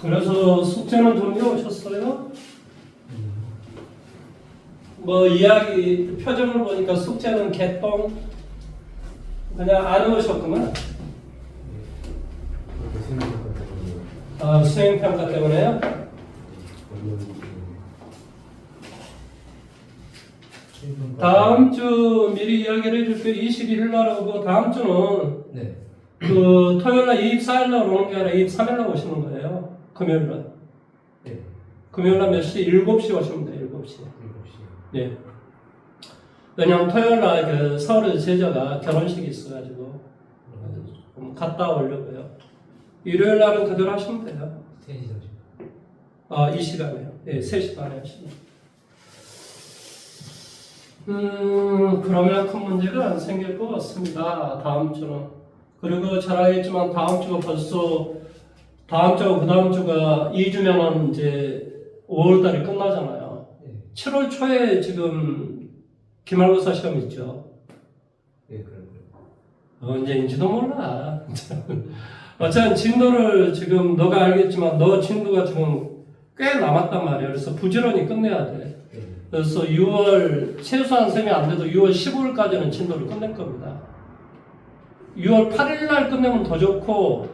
그래서 숙제는 좀 해오셨어요? 뭐 이야기 표정을 보니까 숙제는 개똥 그냥 안 해오셨구만. 아, 수행평가 때문에요? 다음 주 미리 이야기를 해줄게요. 21일 날 오고 다음 주는 네. 그 토요일 날 24일 날 오는 게 아니라 23일 날 오시는 거예요. 금요일 날. 네. 금요일 날 몇 시? 7시 오시면 돼요. 7시. 7시. 네. 왜냐면 토요일 날 그 서울에 제자가 결혼식이 있어가지고 좀 갔다 오려고요. 일요일 날은 그대로 하시면 돼요. 3시 30분. 아, 이 시간에요. 네, 3시 반에 하시면. 그러면 큰 문제가 안 생길 것 같습니다. 다음 주는. 그리고 잘 알겠지만 다음 주가 벌써 다음 주하고 그 다음 주가 2주면은 이제 5월 달이 끝나잖아요. 네. 7월 초에 지금 기말고사 시험 있죠. 네, 그럼. 언제인지도 몰라. 어쨌든 진도를 지금 너가 알겠지만 너 진도가 지금 꽤 남았단 말이야. 그래서 부지런히 끝내야 돼. 네. 그래서 6월 최소한 셈이 안 돼도 6월 15일까지는 진도를 끝낼 겁니다. 6월 8일 날 끝내면 더 좋고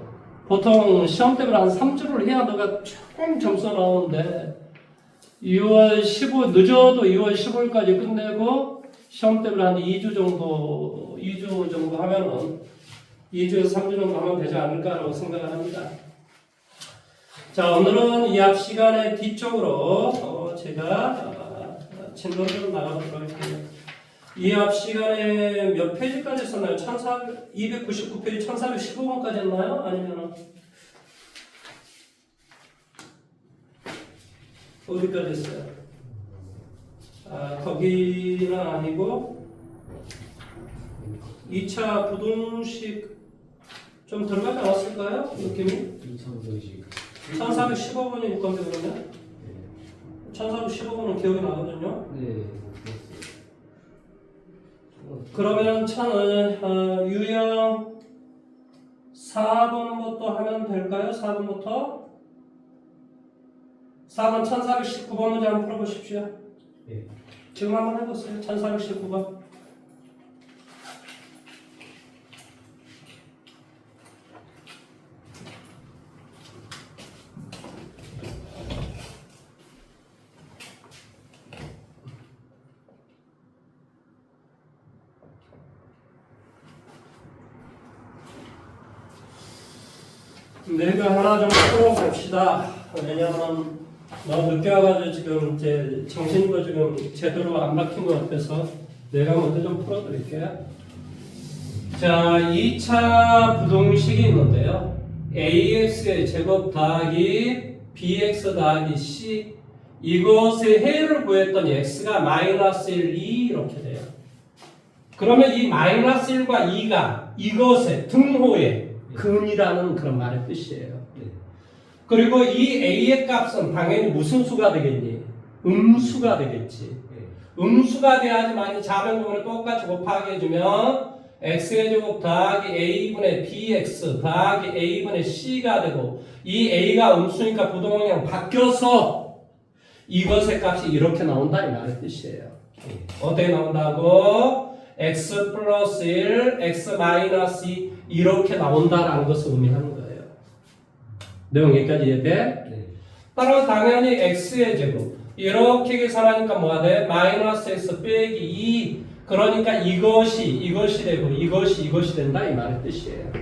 보통 시험 때문에 한 3주를 해야 너가 조금 점수가 나오는데 6월 15 늦어도 2월 15일까지 끝내고 시험 때문에 한 2주 정도 하면은 2주에서 3주 정도 하면 되지 않을까라고 생각을 합니다. 자, 오늘은 이 앞 시간의 뒤쪽으로 제가 진도를 좀 나가보도록 할게요. 이 앞 시간에 몇 페이지까지 썼나요? 299페이지 1415번까지 했나요? 아니면 어디까지 했어요? 아, 거기는 아니고 2차 부동식 좀 들어가지 않았을까요? 느낌이? 2,500씩. 1415번일 건데 그러면? 1415번은 기억이 나거든요. 네. 그러면 유형 4번부터 하면 될까요? 4번부터? 4번 1419번 문제 한번 풀어보십시오. 네. 지금 한번 해보세요. 1419번. 내가 하나 좀 풀어봅시다. 왜냐면 너무 늦게 와가지고 지금 이제 정신도 지금 제대로 안 박힌 것 같아서 내가 먼저 좀 풀어드릴게요. 자, 2차 부동식이 있는데요. ax의 제곱 더하기 bx 더하기 c 이것의 해를 구했더니 x가 마이너스 1, 2 이렇게 돼요. 그러면 이 마이너스 1과 2가 이것의 등호의 근이라는 그런 말의 뜻이에요. 네. 그리고 이 a의 값은 당연히 무슨 수가 되겠니? 음수가 되겠지. 네. 음수가 돼야지만 자변분을 똑같이 곱하게 해주면 x의 제곱 더하기 a분의 bx 더하기 a분의 c가 되고 이 a가 음수니까 부동항이 바뀌어서 이것의 값이 이렇게 나온다 이 말의 뜻이에요. 네. 어떻게 나온다고? x 플러스 1, x 마이너스 2 이렇게 나온다라는 것을 의미하는 거예요. 내용 여기까지 이해돼? 네. 따라서 당연히 x의 제곱 이렇게 계산하니까 뭐가 돼? 마이너스 x 빼기 2 그러니까 이것이 되고 이것이 된다 이 말의 뜻이에요. 네.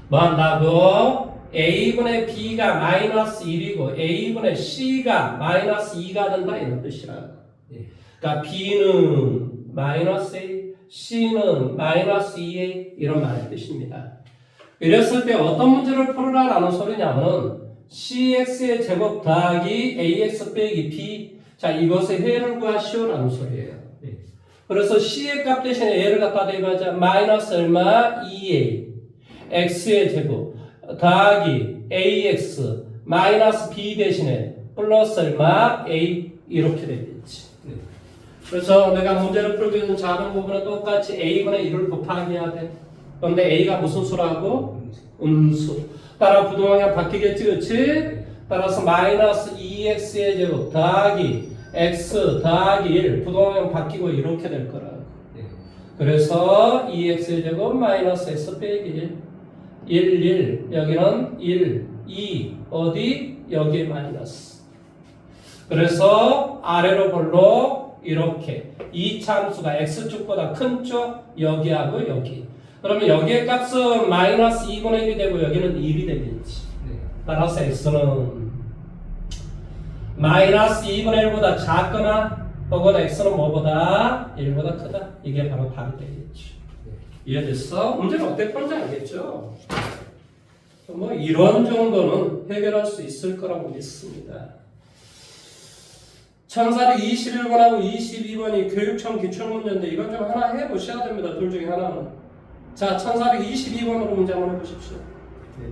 뭐 한다고? a분의 b가 마이너스 1이고 a분의 c가 마이너스 2가 된다 이런 뜻이라고. 네. 그러니까 b는 마이너스 A, C는 마이너스 2A 이런 말의 뜻입니다. 이랬을 때 어떤 문제를 풀으라라는 소리냐면 CX의 제곱 더하기 AX 빼기 B 자 이것의 해를 구하시오라는 소리예요. 네. 그래서 C의 값 대신에 A를 갖다 대입하자 마이너스 얼마? 2A X의 제곱 더하기 AX 마이너스 B 대신에 플러스 얼마? A 이렇게 되겠지. 네. 그래서 내가 문제를 풀고 있는 작은 부분은 똑같이 a분의 1을 곱하기 해야 돼. 그런데 A가 무슨 수라고? 음수. 따라 부동항이 바뀌겠지, 그치? 따라서 마이너스 2x의 제곱 더하기 x 더하기 1 부동항이 바뀌고 이렇게 될 거라. 네. 그래서 2x의 제곱 마이너스 x 빼기 1 1 여기는 1 2 어디? 여기에 마이너스. 그래서 아래로 볼록 이렇게 이 참수가 x축보다 큰 쪽 여기하고 여기. 그러면 여기의 값은 마이너스 2분의 1이 되고 여기는 1이 되겠지. 네. 따라서 x는 마이너스 2분의 1보다 작거나 혹은 x는 뭐보다 1보다 크다. 이게 바로 답이 되겠지. 네. 이해됐어? 문제는 어떻게 푸는지 알겠죠? 뭐 이런 정도는 해결할 수 있을 거라고 믿습니다. 1421번하고 22번이 교육청 기출문제인데 이건 좀 하나 해보셔야 됩니다. 둘 중에 하나는. 자, 1422번으로 문제 한번 해보십시오. 네.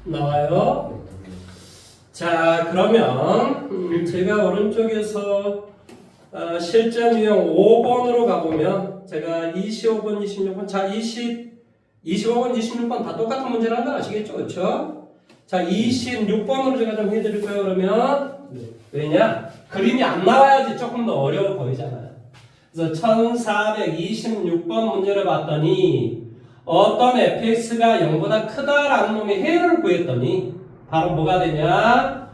나와요? 자, 그러면 제가 오른쪽에서 실전 유형 5번으로 가보면 제가 25번, 26번, 자 25번, 26번 다 똑같은 문제라는 거 아시겠죠? 그렇죠? 자 26번으로 제가 좀 해드릴 거예요. 그러면 네. 왜냐? 그림이 안 나와야지 조금 더 어려워 보이잖아요. 그래서 1426번 문제를 봤더니 어떤 fx가 0보다 크다라는 놈의 해를 구했더니 바로 뭐가 되냐?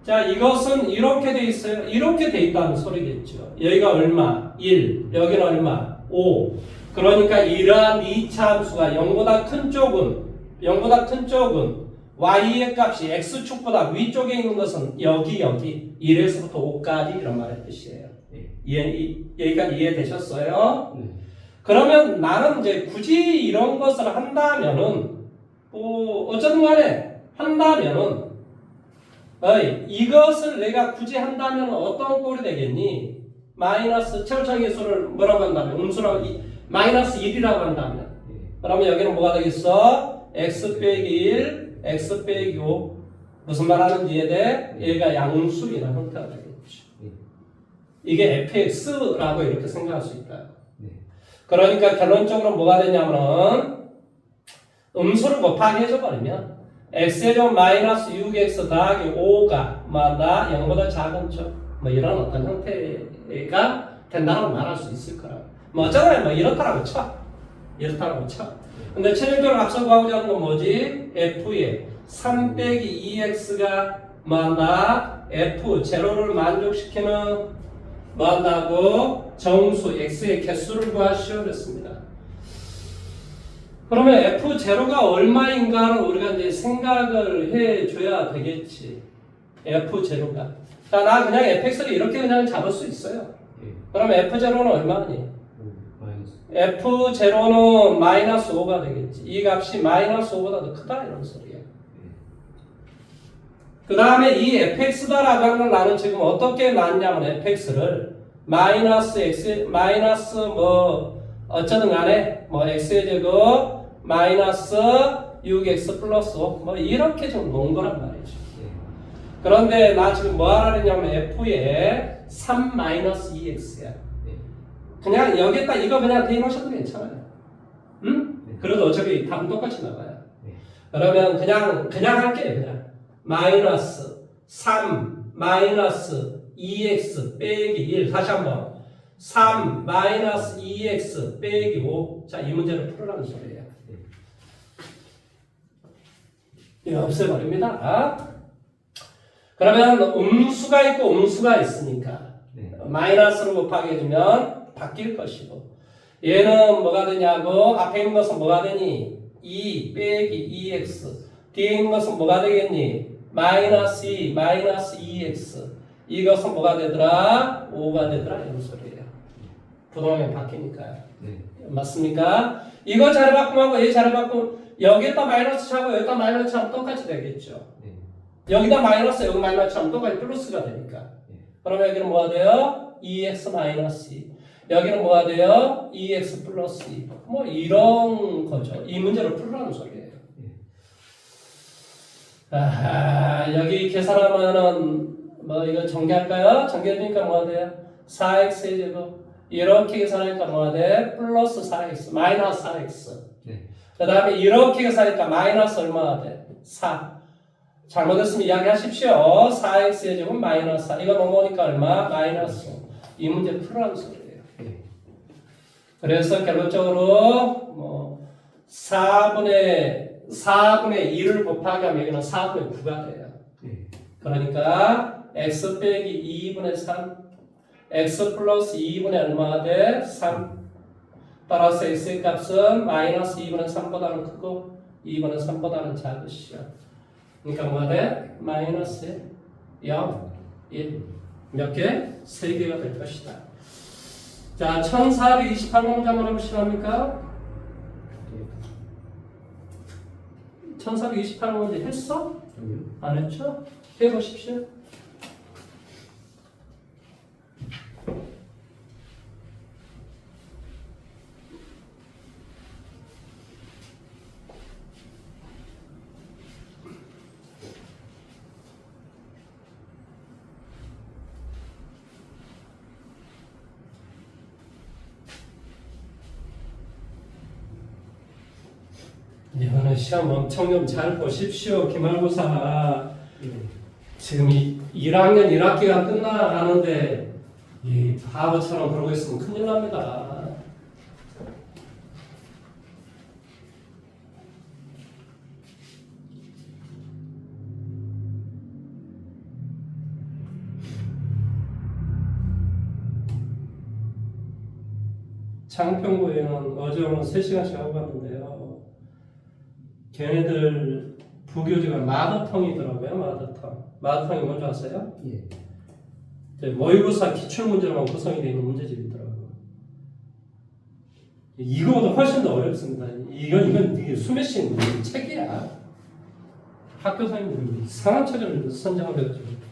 자, 이것은 이렇게 돼 있어요. 이렇게 돼 있다는 소리겠죠. 여기가 얼마? 1. 여기는 얼마? 5. 그러니까 이러한 이 참수가 0보다 큰 쪽은 y의 값이 x축보다 위쪽에 있는 것은 여기 1에서부터 5까지 이런 말의 뜻이에요. 네. 여기까지 이해되셨어요? 네. 그러면 나는 이제 굳이 이런 것을 한다면은 어쨌든 간에 한다면은 이것을 내가 굳이 한다면 어떤 꼴이 되겠니? 마이너스 최고차의 수를 뭐라고 한다면 음수라고 마이너스 1이라고 한다면 네. 그러면 여기는 뭐가 되겠어? x 빼기 1 x 빼기 5 무슨 말 하는지 이해돼? 얘가 양수이라는 형태가 되겠지. 네. 이게 fx라고 이렇게 생각할 수 있다. 네. 그러니까 결론적으로 뭐가 되냐면은 음수를 곱하기 해줘버리면 x의 제곱 마이너스 6x 더하기 5가 뭐다 0보다 작은 쪽 뭐 이런 어떤 형태가 된다고 말할 수 있을 거라고. 뭐 어쩌면 뭐 이렇다라고 쳐. 근데 최종적으로 앞서 구하고자 하는 건 뭐지? f의 3 빼기 2x가 뭐한다? f 제로를 만족시키는 뭐한다고? 정수 x의 개수를 구하시오 그랬습니다. 그러면 f0가 얼마인가를 우리가 이제 생각을 해줘야 되겠지. f0가. 자, 나 그냥 fx를 이렇게 그냥 잡을 수 있어요. 네. 그러면 f0는 얼마니? 마이너스. f0는 마이너스 5가 되겠지. 이 값이 마이너스 5보다 더 크다 이런 소리예요. 그 다음에 이 fx다라고 하는 걸 나는 지금 어떻게 놨냐면 fx를 마이너스 x 마이너스 뭐 어쩌든 간에 뭐 x의 제곱 마이너스 6x 플러스 5 뭐 이렇게 좀 놓은 거란 말이죠. 그런데 나 지금 뭐 하려냐면 f에 3 마이너스 2x야. 그냥 여기에다 이거 그냥 대입하셔도 괜찮아요. 응? 그래도 어차피 답은 똑같이 나와요. 그러면 그냥 할게요. 그냥 마이너스 3 마이너스 2x 빼기 1. 다시 한번 3 마이너스 2x 빼기 5. 자, 이 문제를 풀으라는 소리예요. 이거 없애버립니다. 그러면 음수가 있고 음수가 있으니까 마이너스로 곱하게 해주면 바뀔 것이고, 얘는 뭐가 되냐고, 앞에 있는 것은 뭐가 되니? 2 빼기 2x. 뒤에 있는 것은 뭐가 되겠니? 마이너스 2 마이너스 2x. 이것은 뭐가 되더라? 5가 되더라. 이런 소리예요. 부동항이 바뀌니까요. 맞습니까? 이거 자리 바꿈하고 얘 자리 바꿈, 여기에다 마이너스 차고 여기다 마이너스 차면 똑같이 되겠죠. 여기다 마이너스 여기 마이너스 차면 똑같이 플러스가 되니까. 그러면 여기는 뭐가 돼요? 2x 마이너스 2. 여기는 뭐가 돼요? 2x 플러스 2. 뭐 이런 거죠. 이 문제를 풀으라는 소리예요. 여기 계산하면은 뭐 이거 전개할까요? 전개해주니까 뭐가 돼요? 4x 제곱. 이렇게 계산하니까 뭐가 돼? 플러스 4x 마이너스 4x. 그 다음에 이렇게 계산하니까 마이너스 얼마가 돼? 4. 잘못했으면 이야기하십시오. 4x 제곱 마이너스 4. 이거 넘어오니까 얼마? 마이너스 5. 이 문제 풀으라는 소리예요. 그래서 결론적으로 뭐 4분의 2를 곱하기 하면 여기는 4분의 9가 돼요. 그러니까 x 빼기 2분의 3, x 플러스 2분의 얼마가 돼? 3. 따라서 x의 값은 마이너스 2분의 3보다는 크고 2분의 3보다는 작으시죠. 그러니까 뭐가 돼? 마이너스 0, 1. 몇 개? 3개가 될 것이다. 자, 1428번 한번 해보시랍니까? 1428번 문제 했어? 안 했죠? 해보십시오. 이번에 시험 엄청 좀 잘 보십시오. 기말고사 지금 1학년 1학기가 끝나가는데 이 바보처럼 그러고 있으면 큰일 납니다. 장평고에는 어제 오늘 3시간씩 하고 갔는데요. 걔네들 부교재가 마더텅이더라고요. 마더텅이 뭔지 아세요? 모의고사 기출문제로만 구성이 되어 있는 문제집이더라고요. 이거보다 훨씬 더 어렵습니다. 이건 이게 수매식 책이야. 학교 선생님들이 이상한 책을 선정을 해가지고.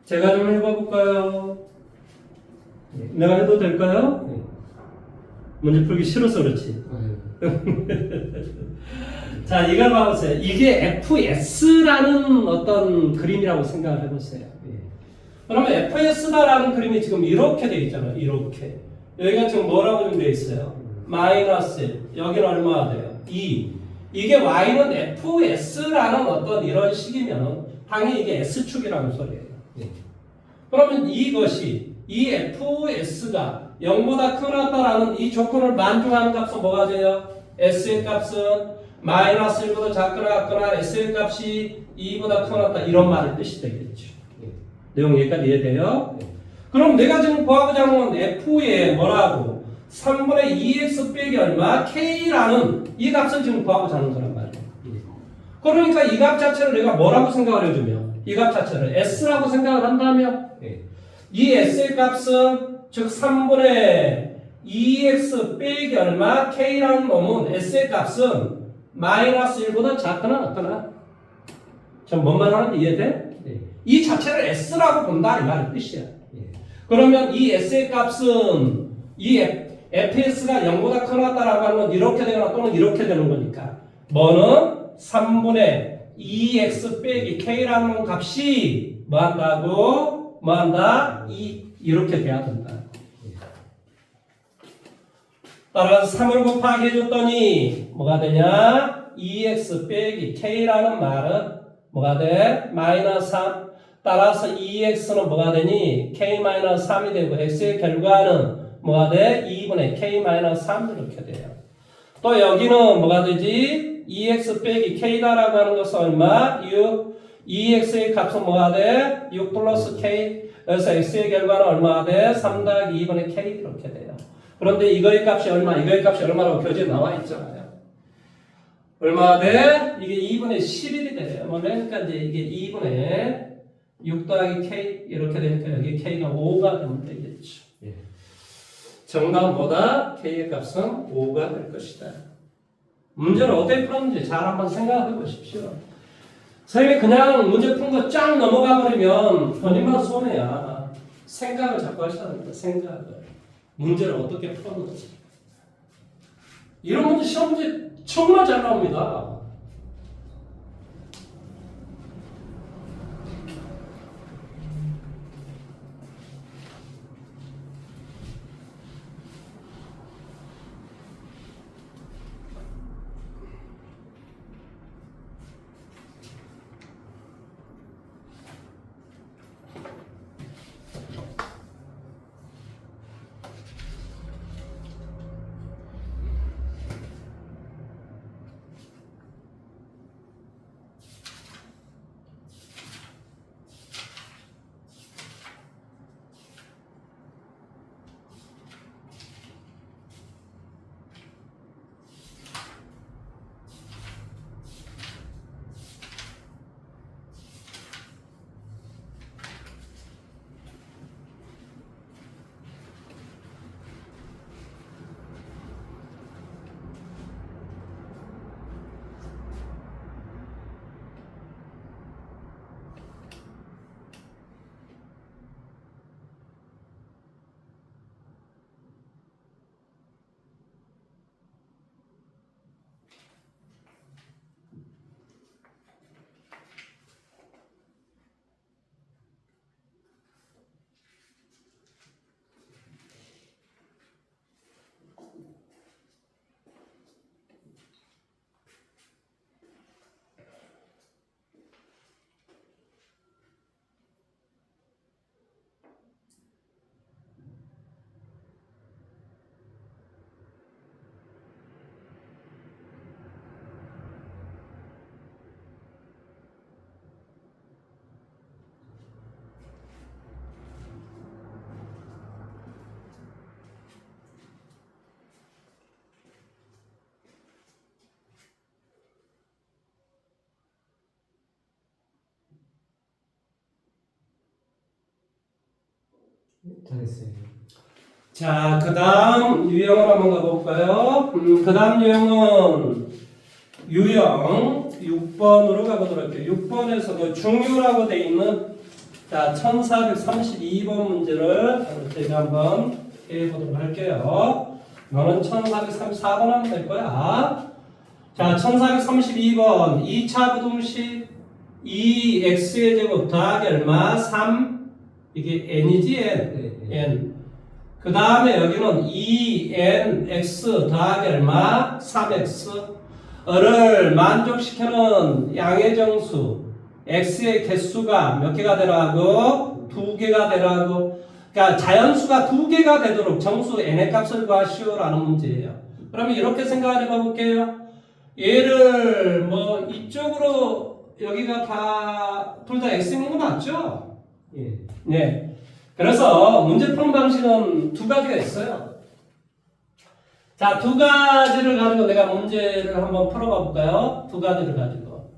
제가 좀 해봐볼까요? 내가 해도 될까요? 문제 풀기 싫어서 그렇지. 자, 이걸 봐보세요. 이게 FS라는 어떤 그림이라고 생각을 해보세요. 그러면 FS다라는 그림이 지금 이렇게 돼 있잖아요. 이렇게. 여기가 지금 뭐라고 좀 돼 있어요? 마이너스 1. 여기는 얼마가 돼요? 2. 이게 Y는 FS라는 어떤 이런 식이면 당연히 이게 S축이라는 소리예요. 그러면 이것이 이 FS가 0보다 크다라는 이 조건을 만족하는 값은 뭐가 돼요? S의 값은 마이너스 1보다 작거나 같거나 S의 값이 2보다 크다 이런 말을 뜻이 되겠죠. 내용 여기까지 이해돼요? 그럼 내가 지금 구하고자 하는 건 F의 뭐라고? 3분의 2x 빼기 얼마? K라는 이 값을 지금 구하고자 하는 거란 말이에요. 그러니까 이 값 자체를 내가 뭐라고 생각을 해주면 이 값 자체를 S라고 생각을 한다면 이 S의 값은 즉 3분의 2x 빼기 얼마? K라는 놈은 S의 값은 마이너스 1보다 작거나 같거나 전 뭔 말 하는지 이해돼? 이 자체를 S라고 본다 이 말의 뜻이야. 그러면 이 S의 값은 이 fs가 0보다 크다라고 하는 건 이렇게 되거나 또는 이렇게 되는 거니까 뭐는 3분의 2x 빼기 k라는 값이 뭐 한다고? 뭐 한다? 이렇게 돼야 된다. 따라서 3을 곱하기 해줬더니 뭐가 되냐? 2x 빼기 k라는 말은 뭐가 돼? 마이너스 3. 따라서 2x는 뭐가 되니? k-3이 되고 x의 결과는 뭐가 돼? 2분의 k-3 이렇게 돼요. 또 여기는 뭐가 되지? 2x 빼기 k다라고 하는 것은 얼마? 6. 2x의 값은 뭐가 돼? 6 플러스 k. 그래서 x의 결과는 얼마가 돼? 3 더하기 2분의 k 이렇게 돼요. 그런데 이거의 값이 얼마? 이거의 값이 얼마라고 교재에 나와 있잖아요. 얼마가 돼? 이게 2분의 11이 돼요. 그러니까 이제 이게 2분의 6 더하기 k 이렇게 되니까 여기 k가 5가 되면 되겠죠. 정답은 뭐다? k의 값은 5가 될 것이다. 문제를 어떻게 풀었는지 잘 한번 생각해 보십시오. 선생님이 그냥 문제 푼 거 쫙 넘어가 버리면 본인만 손해야. 생각을 자꾸 하셔야 됩니다. 생각을. 문제를 어떻게 풀었는지. 이런 문제 시험 문제 정말 잘 나옵니다. 잘했어요. 자, 그 다음 유형을 한번 가볼까요? 그 다음 유형은 유형 6번으로 가보도록 할게요. 6번에서도 중요라고 되어 있는 자 1432번 문제를 제가 한번 해보도록 할게요. 너는 1434번 하면 될 거야. 자, 1432번 2차 부등식 2x의 제곱 더하기 얼마? 3 이게 n이지 n. 그 다음에 여기는 2nx 더하기 얼마? 3x를 만족시키는 양의 정수 x의 개수가 몇 개가 되라고? 2개가 되라고. 그러니까 자연수가 두 개가 되도록 정수 n의 값을 구하시오라는 문제예요. 그러면 이렇게 생각을 해봐 볼게요. 얘를 뭐 이쪽으로 여기가 다 둘 다 x인 거 맞죠? 예. 네. 그래서 문제 푸는 방식은 두 가지가 있어요. 자, 두 가지를 가지고 내가 문제를 한번 풀어봐 볼까요? 두 가지를 가지고.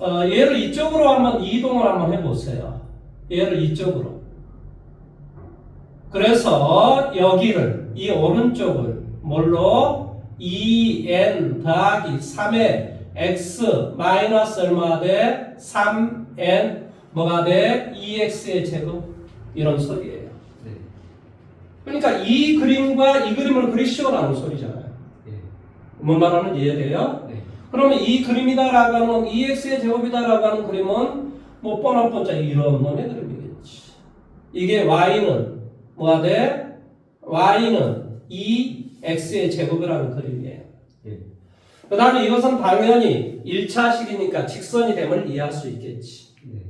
얘를 이쪽으로 한번 이동을 한번 해보세요. 얘를 이쪽으로. 그래서 여기를, 이 오른쪽을 뭘로? 2n 더하기 3의 x 마이너스 얼마 돼? 3n 뭐가 돼? 2x의 제곱. 이런 소리예요. 네. 그러니까 이 그림과 이 그림을 그리시오라는 소리잖아요. 예. 뭔 말하는지 이해돼요? 네. 그러면 이 그림이다라고 하는 2x의 제곱이다라고 하는 그림은 뭐 뻔뻔짜 이런 놈의 그림이겠지. 이게 y는 뭐가 돼? y는 2x의 제곱이라는 그림이에요. 예. 그 다음에 이것은 당연히 1차식이니까 직선이 됨을 이해할 수 있겠지. 네.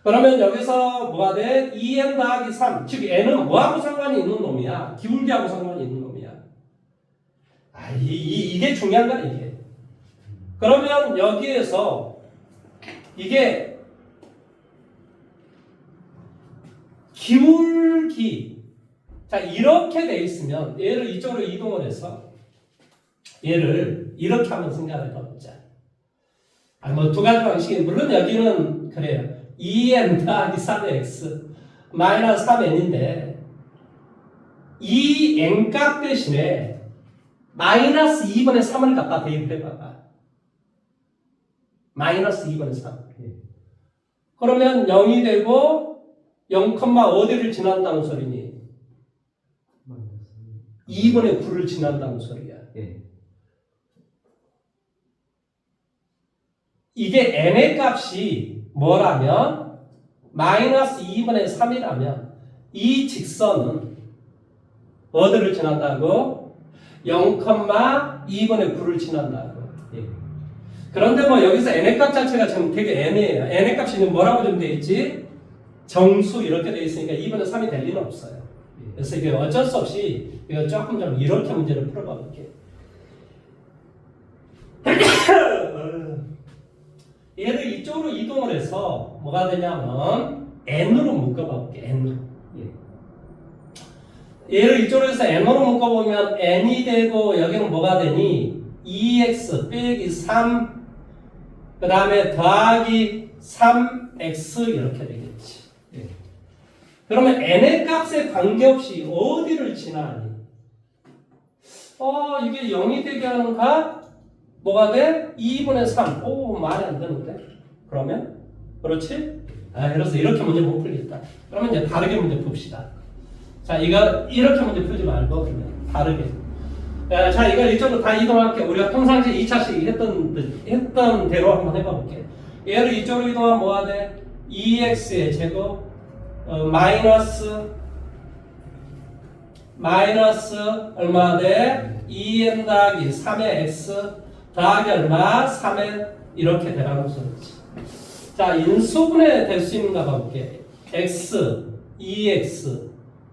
그러면 여기서 뭐가 돼? 2n 더하기 3. 즉 n은 뭐하고 상관이 있는 놈이야? 기울기하고 상관이 있는 놈이야. 아, 이게 중요한 거야 이게. 그러면 여기에서 이게 기울기. 자, 이렇게 돼 있으면 얘를 이쪽으로 이동을 해서 얘를 이렇게 한번 생각을 해보자. 아, 뭐 두 가지 방식이 물론 여기는 그래요. 2n 더하기 3x 마이너스 3n인데 이 n값 대신에 마이너스 2분의 3을 갖다 대입해봐봐. 마이너스 2분의 3. 예. 그러면 0이 되고 0, 어디를 지난다는 소리니? 2분의 9를 지난다는 소리야. 예. 이게 n의 값이 뭐라면 마이너스 2분의 3이라면 이 직선은 어디를 지난다고? 0,2분의 9를 지난다고. 예. 그런데 뭐 여기서 n의 값 자체가 지금 되게 애매해요. n의 값이 지금 뭐라고 좀 돼 있지? 정수 이렇게 돼 있으니까 2분의 3이 될 리는 없어요. 그래서 이게 어쩔 수 없이 이거 조금 좀 이렇게 문제를 풀어봐 볼게요. 얘를 이쪽으로 이동을 해서 뭐가 되냐면 n으로 묶어봐 볼게. n으로. 얘를 이쪽으로 해서 n으로 묶어보면 n이 되고 여기는 뭐가 되니? 2x 빼기 3 그 다음에 더하기 3x 이렇게 되겠지. 예. 그러면 n의 값에 관계없이 어디를 지나니? 이게 0이 되게 하는 값 뭐가 돼? 2분의 3. 오, 말이 안 되는데. 그러면? 그렇지? 그래서 이렇게 문제 못 풀겠다. 그러면 이제 다르게 문제 풉시다. 자, 이거 이렇게 문제 풀지 말고 그러면 다르게. 자, 이거 이쪽으로 다 이동할게. 우리가 평상시 2차식 했던 대로 한번 해봐볼게. 얘를 이쪽으로 이동하면 뭐가 돼? 2x의 제곱 마이너스 얼마 돼? 2n 더하기 3의 x 더하기 얼마? 3n 이렇게 되라는 소리지. 자, 인수분해 될 수 있는가 봐볼게. x, 2x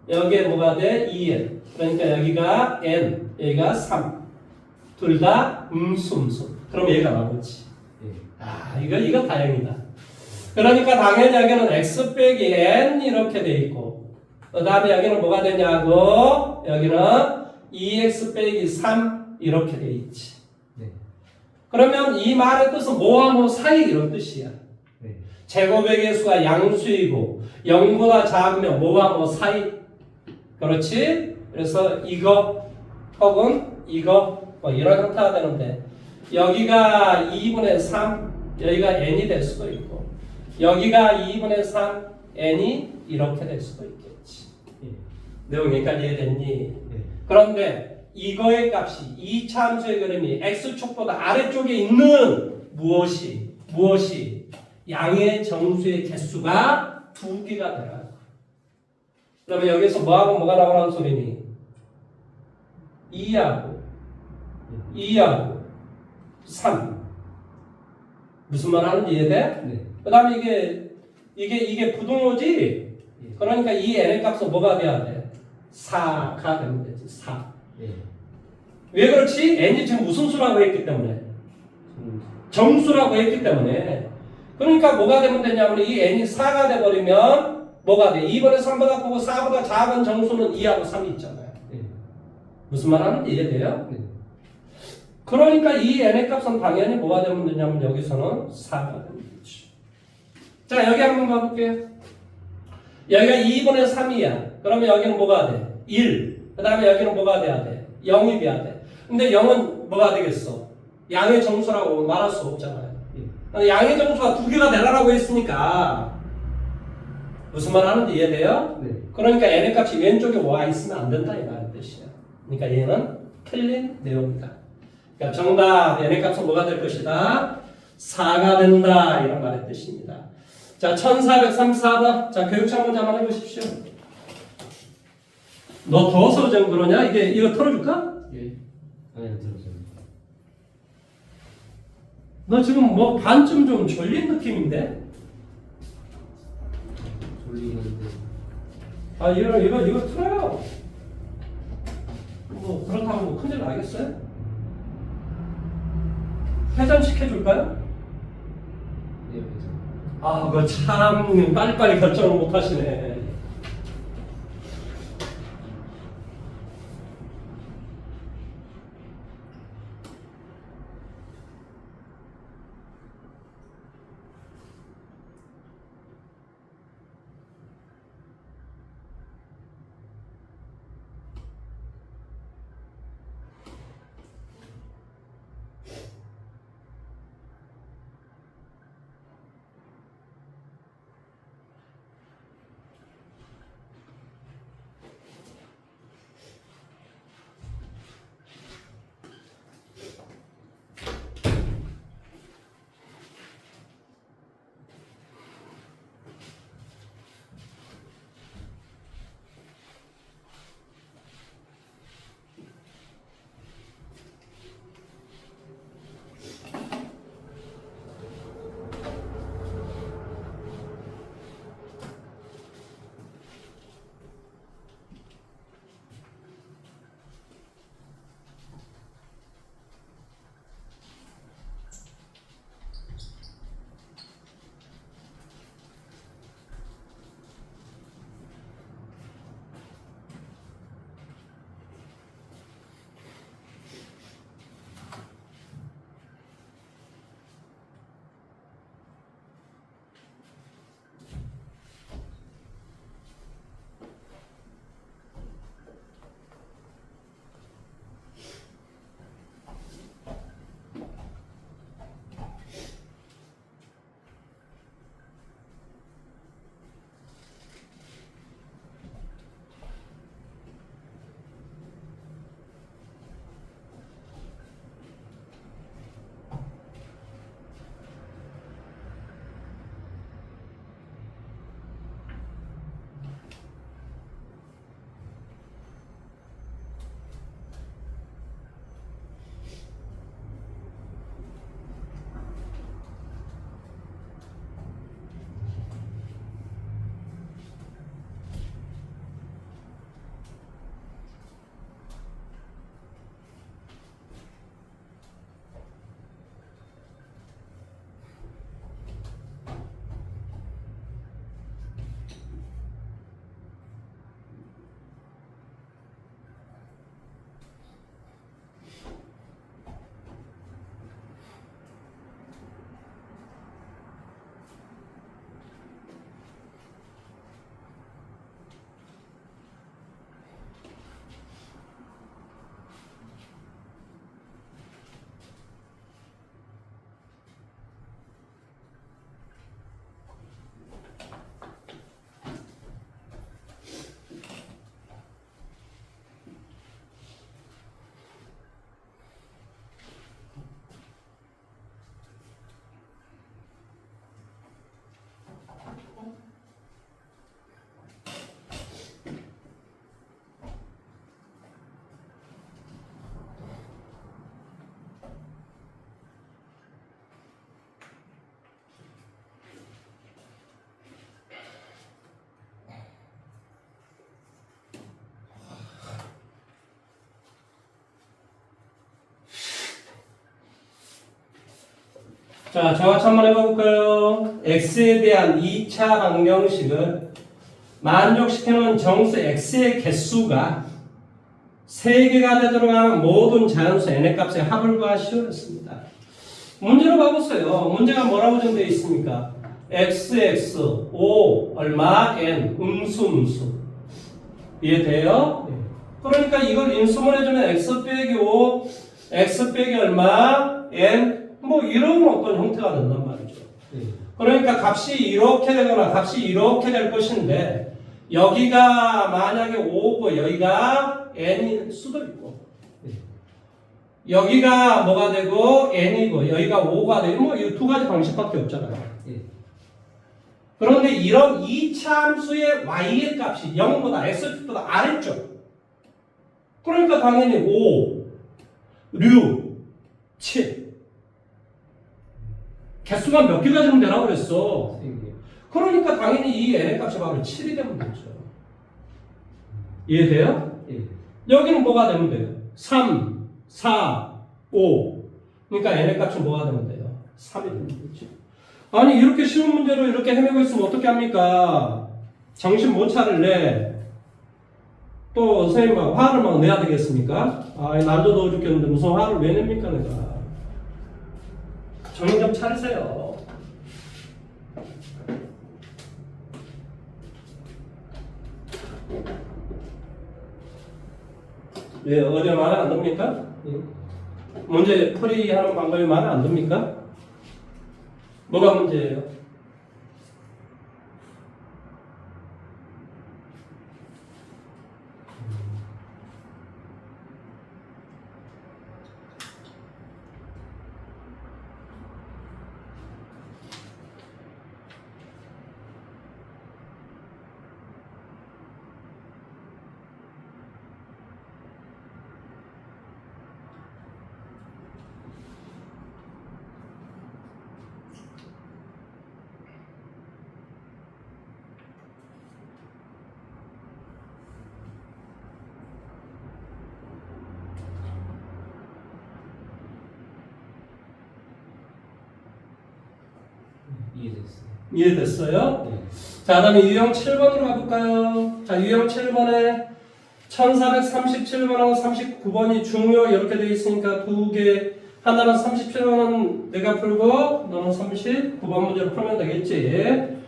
여기에 뭐가 돼? 2n 그러니까 여기가 n, 여기가 3 둘 다 음수 그럼 얘가 나오지. 이거 다행이다. 그러니까 당연히 여기는 x 빼기 n 이렇게 돼 있고 그 다음에 여기는 뭐가 되냐고 여기는 2x 빼기 3 이렇게 돼 있지. 네. 그러면 이 말의 뜻은 뭐와 뭐 사이 이런 뜻이야. 네. 제곱의 개수가 양수이고 0보다 작으면 뭐와 뭐 사이. 그렇지? 그래서 이거 혹은 이거 뭐 이런 형태가 되는데 여기가 2분의 3 여기가 n이 될 수도 있고 여기가 2분의 3 n이 이렇게 될 수도 있겠지. 예. 내용 여기까지 이해됐니? 예. 그런데 이거의 값이 이 참수의 그림이 x축보다 아래쪽에 있는 무엇이 양의 정수의 개수가 2개가 되라. 그러면 여기서 뭐하고 뭐가 나오라는 소리니? 2하고 3 무슨 말 하는지 이해돼? 네. 그 다음에 이게 부등호지? 예. 그러니까 이 n의 값은 뭐가 돼야 돼? 4가 되면 되지. 4. 예. 왜 그렇지? n이 지금 무슨 수라고 했기 때문에 정수라고 했기 때문에 그러니까 뭐가 되면 되냐면 이 n이 4가 돼버리면 뭐가 돼? 2번에 3보다 크고 4보다 작은 정수는 2하고 3이 있잖아요. 예. 무슨 말 하는지 이해돼요? 네. 그러니까 이 n의 값은 당연히 뭐가 되면 되냐면 여기서는 4가 되는 거지. 자 여기 한번 가볼게요. 여기가 2분의 3이야. 그러면 여기는 뭐가 돼? 1. 그 다음에 여기는 뭐가 돼야 돼? 0이 돼야 돼. 근데 0은 뭐가 되겠어? 양의 정수라고 말할 수 없잖아요. 양의 정수가 두 개가 되라고 했으니까 무슨 말 하는지 이해돼요? 네. 그러니까 n의 값이 왼쪽에 와 있으면 안 된다 이 말의 뜻이야. 그러니까 얘는 틀린 내용이다. 그러니까 정답 n의 값은 뭐가 될 것이다? 4가 된다 이런 말의 뜻입니다. 자 1434번 자 교육차 문제 한번 해보십시오. 너 더워서 좀 그러냐? 이거 털어줄까? 예. 아니 들었어요. 너 지금 뭐 반쯤 좀 졸린 느낌인데? 졸리긴 한데. 아 이거 틀어요. 뭐 그렇다고 뭐 큰일 나겠어요? 회전시켜줄까요? 예, 그죠. 아 그거 참 빨리빨리 결정을 못 하시네. 자, 저같이 한번 해볼까요? x에 대한 2차 방정식은 만족시키는 정수 x의 개수가 3개가 되도록 하는 모든 자연수 n의 값의 합을 구하시오였습니다. 문제로 봐보세요. 문제가 뭐라고 정되어 있습니까? x, 5, 얼마, n, 음수. 이해돼요? 그러니까 이걸 인수분 해주면 x 빼기 5, x 빼기 얼마, n, 뭐 이런 어떤 형태가 된단 말이죠. 그러니까 값이 이렇게 되거나 값이 이렇게 될 것인데 여기가 만약에 5고 여기가 n일 수도 있고 여기가 뭐가 되고 n이고 여기가 5가 되고 뭐 이 두 가지 방식밖에 없잖아요. 그런데 이런 2차 함수의 y의 값이 0보다 x축보다 아래쪽. 그러니까 당연히 5, 6, 7 개수가 몇 개가 되면 되라고 그랬어. 그러니까 당연히 이 n의 값이 바로 7이 되면 되죠. 이해돼요? 여기는 뭐가 되면 돼요? 3, 4, 5 그러니까 n의 값이 뭐가 되면 돼요? 3이 되면 되죠. 아니 이렇게 쉬운 문제로 이렇게 헤매고 있으면 어떻게 합니까? 정신 못 차릴래? 또 선생님 막 화를 막 내야 되겠습니까? 아 날도 더워 죽겠는데 무슨 화를 왜 냅니까 내가? 정신 좀 차리세요. 왜 어디 마음에 안 듭니까? 문제 풀이하는 방법이 마음에 안 듭니까? 뭐가 문제예요? 이해됐어요? 네. 자, 다음에 유형 7번으로 가볼까요? 자, 유형 7번에 1437번하고 39번이 중요 이렇게 되어 있으니까 두 개. 하나는 37번은 내가 풀고 너는 39번 문제로 풀면 되겠지.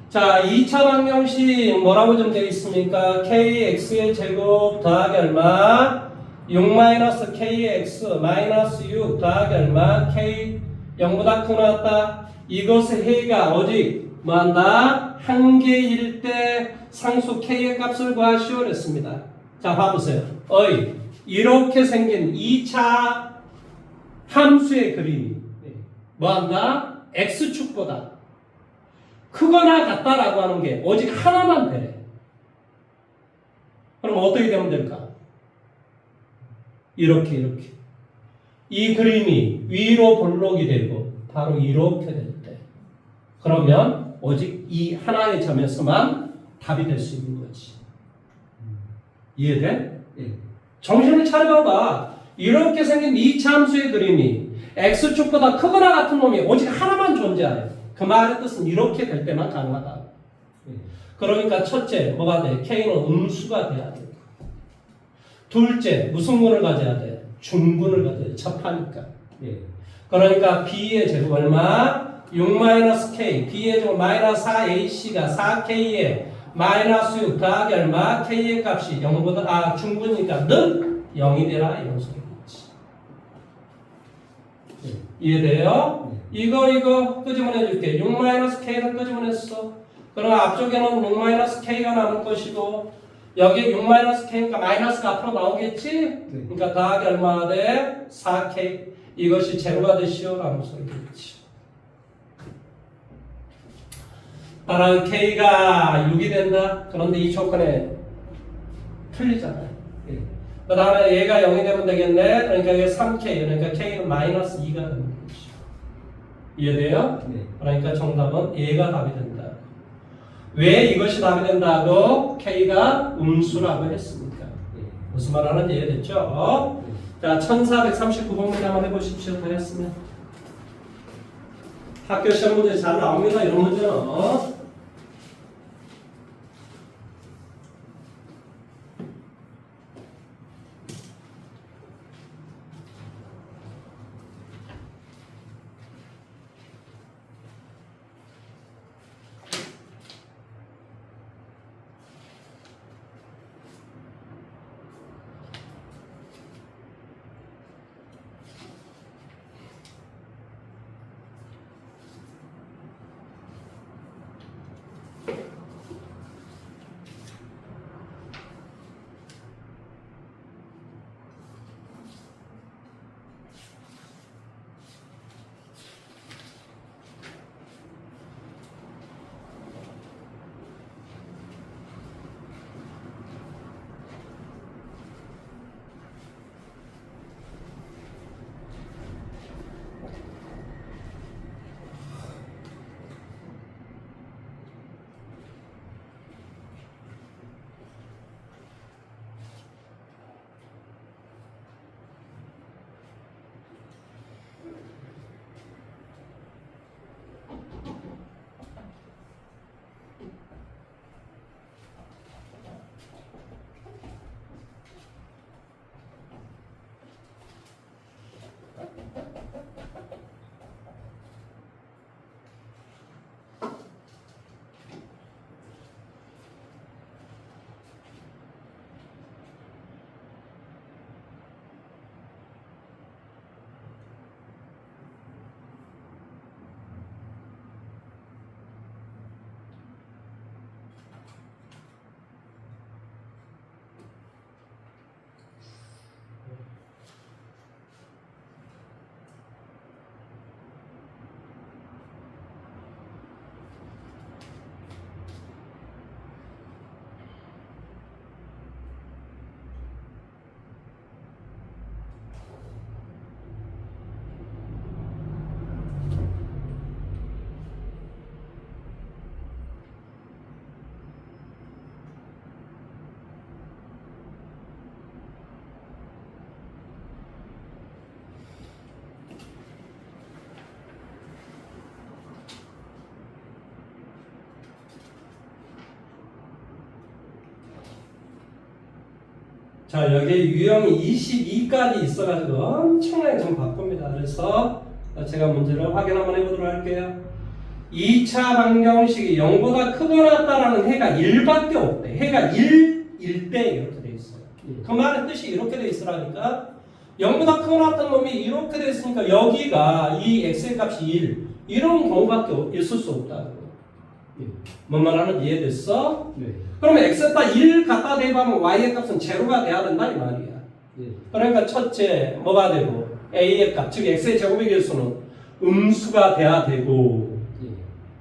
자, 2차 방정식 뭐라고 좀 되어 있습니까? kx의 제곱 더하기 얼마? 6-kx 마이너스 6 더하기 얼마? k 0보다 큰 나왔다. 이것의 해가 오직 뭐한다? 한 개일 때 상수 k의 값을 구하시오 그랬습니다. 자, 봐보세요. 이렇게 생긴 2차 함수의 그림이 뭐한다? x축보다 크거나 같다라고 하는 게 오직 하나만 돼. 그럼 어떻게 되면 될까? 이렇게. 이 그림이 위로 볼록이 되고 바로 이렇게 될 때. 그러면 오직 이 하나의 점에서만 답이 될 수 있는 거지. 이해돼? 정신을 차려봐봐. 이렇게 생긴 2차 함수의 그림이 x축보다 크거나 같은 놈이 오직 하나만 존재해요. 그 말의 뜻은 이렇게 될 때만 가능하다. 그러니까 첫째, 뭐가 돼? k는 음수가 돼야 돼. 둘째, 무슨 군을 가져야 돼? 중군을 가져야 돼. 접하니까. 그러니까 b의 제곱 얼마? 6-k. b의 제곱 마이너스 4ac가 4k에 마이너스 6 더하기 얼마? k의 값이 0보다 중군이니까 는 0이 되라 이런 소리겠지. 이해돼요? 이거 끄집어내 줄게. 6-k를 끄집어냈어. 그럼 앞쪽에는 6-k가 남을 것이고 여기 6-k니까 마이너스가 앞으로 나오겠지? 그러니까 더하기 얼마가 돼? 4k. 이것이 제로가 되시오 라는 소리겠지. 따라서 k가 6이 된다. 그런데 이 조건에 틀리잖아요. 그 다음에 얘가 0이 되면 되겠네. 그러니까 이게 3k. 그러니까 k는 마이너스 2가 되는 거지. 이해돼요? 그러니까 정답은 얘가 답이 된다. 왜 이것이 답이 된다고? k가 음수라고 했습니까? 무슨 말 하는지 이해됐죠? 자, 1439번 문제 한번 해보십시오. 다 했으면. 학교 시험 문제 잘 나옵니다. 이런 문제는. 어? 자, 여기에 유형이 22까지 있어가지고 엄청나게 좀 바쁩니다. 그래서 제가 문제를 확인 한번 해보도록 할게요. 2차 방정식이 0보다 크거나 같다라는 해가 1밖에 없대. 해가 1일 때 이렇게 돼 있어요. 그 말의 뜻이 이렇게 돼 있으라니까 0보다 크거나 같은 놈이 이렇게 돼 있으니까 여기가 이 x의 값이 1 이런 경우밖에 있을 수 없다고. 뭔 말하는지 이해됐어? 네. 그러면 x에다 1 갖다 대입하면 y의 값은 제로가 돼야 된다 이 말이야. 네. 그러니까 첫째 뭐가 되고 a의 값, 즉 x의 제곱의 개수는 음수가 돼야 되고 네.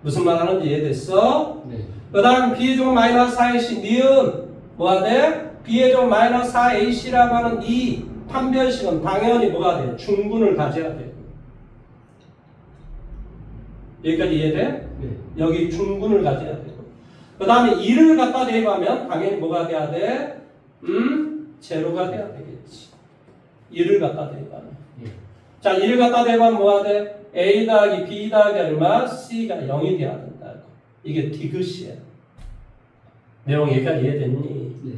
무슨 말 하는지 이해됐어? 네. 그 다음 b의 제곱 마이너스 4ac 니은 뭐가 돼? b의 제곱 마이너스 4ac라고 하는 이 판별식은 당연히 뭐가 돼? 중근을 가져야 돼. 여기까지 이해돼? 네. 여기 중근을 가져야 되고 그 다음에 2를 갖다 대입하면 당연히 뭐가 돼야 돼? 제로가 돼야 되겠지. 2를 갖다 대입하면 네. 자 2를 갖다 대입하면 뭐가 돼? A 더하기 B 더하기 얼마? C가 0이 돼야 된다고. 이게 디귿이야. 내용 여기까지 이해됐니? 네.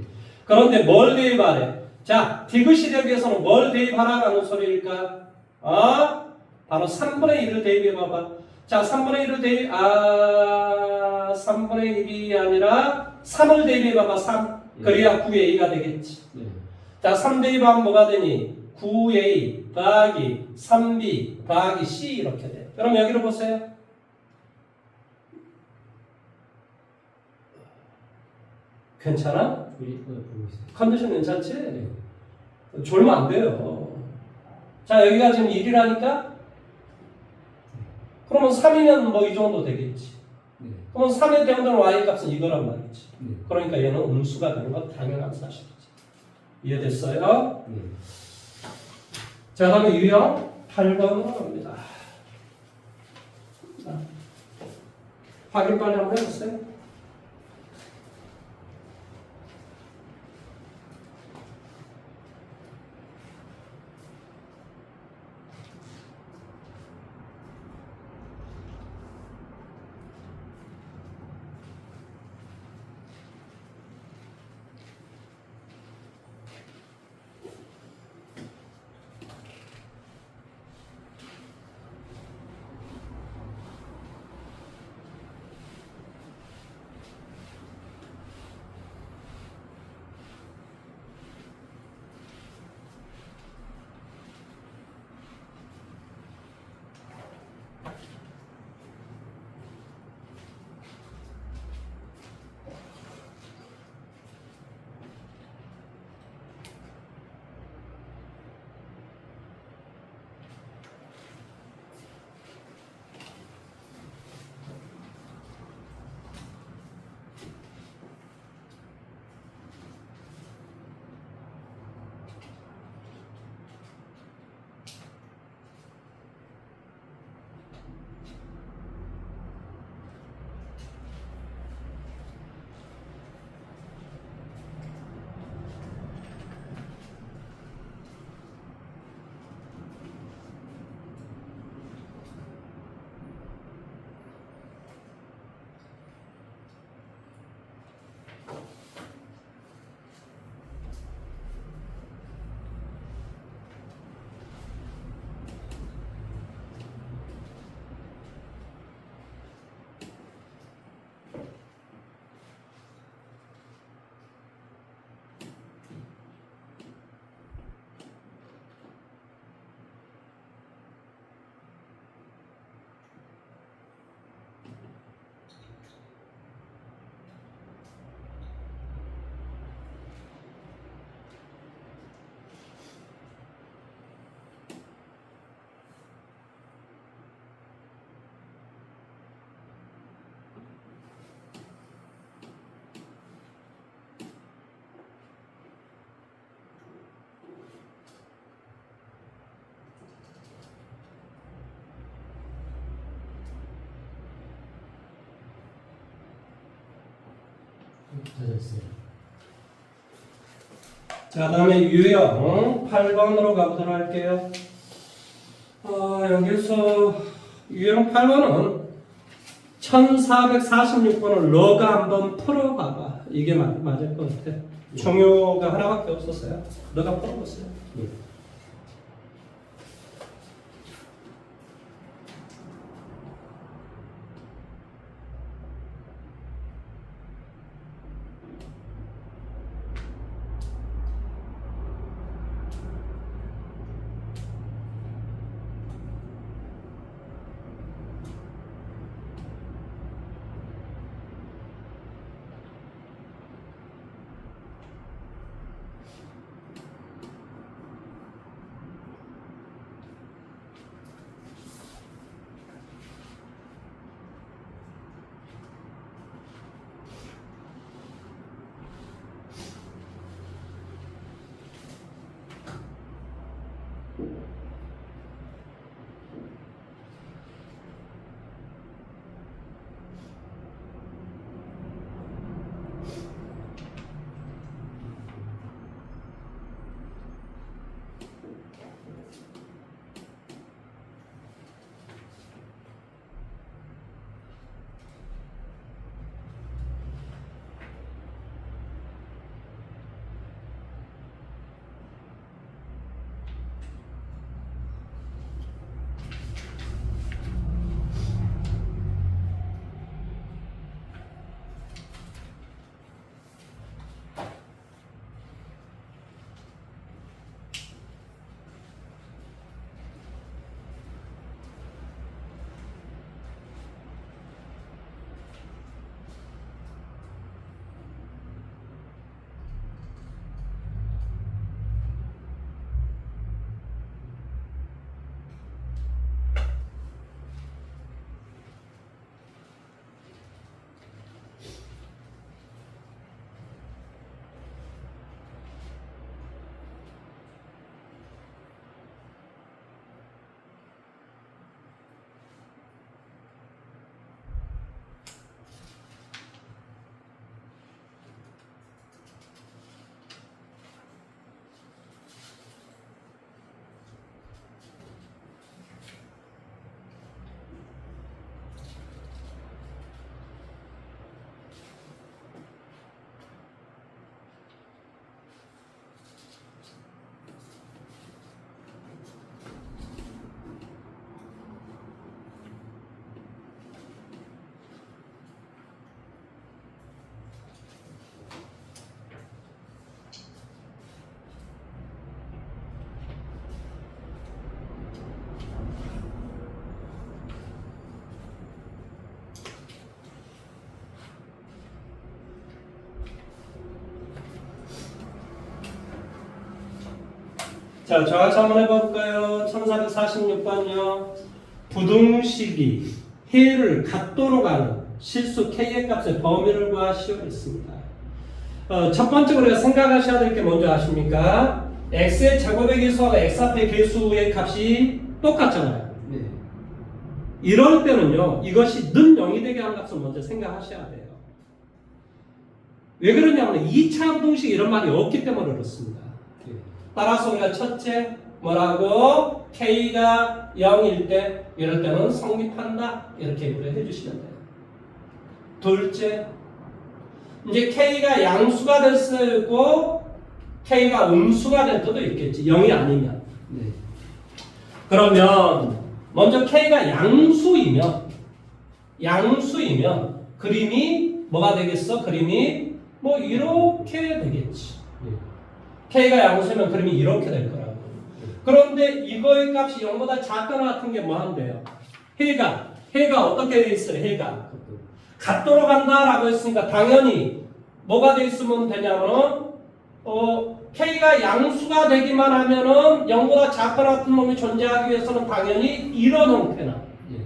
그런데 뭘 대입하래? 자 디귿이 되기 위해서는 뭘 대입하라고 하는 소리일까? 바로 3분의 1을 대입해봐봐. 자, 3분의 1을 대입, 3분의 1이 아니라 3을 대입해봐봐, 3. 그래야 9a가 되겠지. 네. 자, 3 대입하면 뭐가 되니? 9a 더하기 3b 더하기 c 이렇게 돼. 그럼 여기로 보세요. 괜찮아? 보고 있어요. 컨디션 괜찮지? 네. 졸면 안 돼요. 자, 여기가 지금 1이라니까? 그러면 3이면 뭐 이 정도 되겠지. 네. 그러면 3에 대응되는 y 값은 이거란 말이지. 네. 그러니까 얘는 음수가 되는 건 당연한 사실이지. 이해됐어요? 네. 자, 다음에 유형 8번으로 갑니다. 자, 확인 빨리 한번 해보세요. 찾았어요. 자, 다음에 유형 8번으로 가보도록 할게요. 여기서 유형 8번은 1446번을 너가 한번 풀어봐봐. 이게 맞을 것 같아. 종요가 하나밖에 없었어요. 너가 풀어보세요. 네. 자, 저같이 한번 해볼까요? 1446번요. 부등식이 해를 각도로 가는 실수 k의 값의 범위를 구하시오 했습니다. 첫 번째로 우리가 생각하셔야 될 게 뭔지 아십니까? x의 제곱의 개수하고 x 앞의 개수의 값이 똑같잖아요. 네. 이럴 때는요, 이것이 는 0이 되게 하는 값을 먼저 생각하셔야 돼요. 왜 그러냐면 2차 부등식 이런 말이 없기 때문에 그렇습니다. 네. 따라서 우리가 첫째 뭐라고? k가 0일 때 이럴 때는 성립한다 이렇게 우리가 해주시면 돼요. 둘째, 이제 k가 양수가 됐고 k가 음수가 될 때도 있겠지. 0이 아니면. 네. 그러면 먼저 k가 양수이면 그림이 뭐가 되겠어? 그림이 뭐 이렇게 되겠지. 네. k가 양수면 그림이 이렇게 될 거라고. 그런데 이거의 값이 0보다 작거나 같은 게 뭐 한대요? 해가 어떻게 돼 있어요? 해가 각도로 간다라고 했으니까 당연히 뭐가 돼 있으면 되냐면은 k가 양수가 되기만 하면은 0보다 작거나 같은 놈이 존재하기 위해서는 당연히 이런 형태나 네.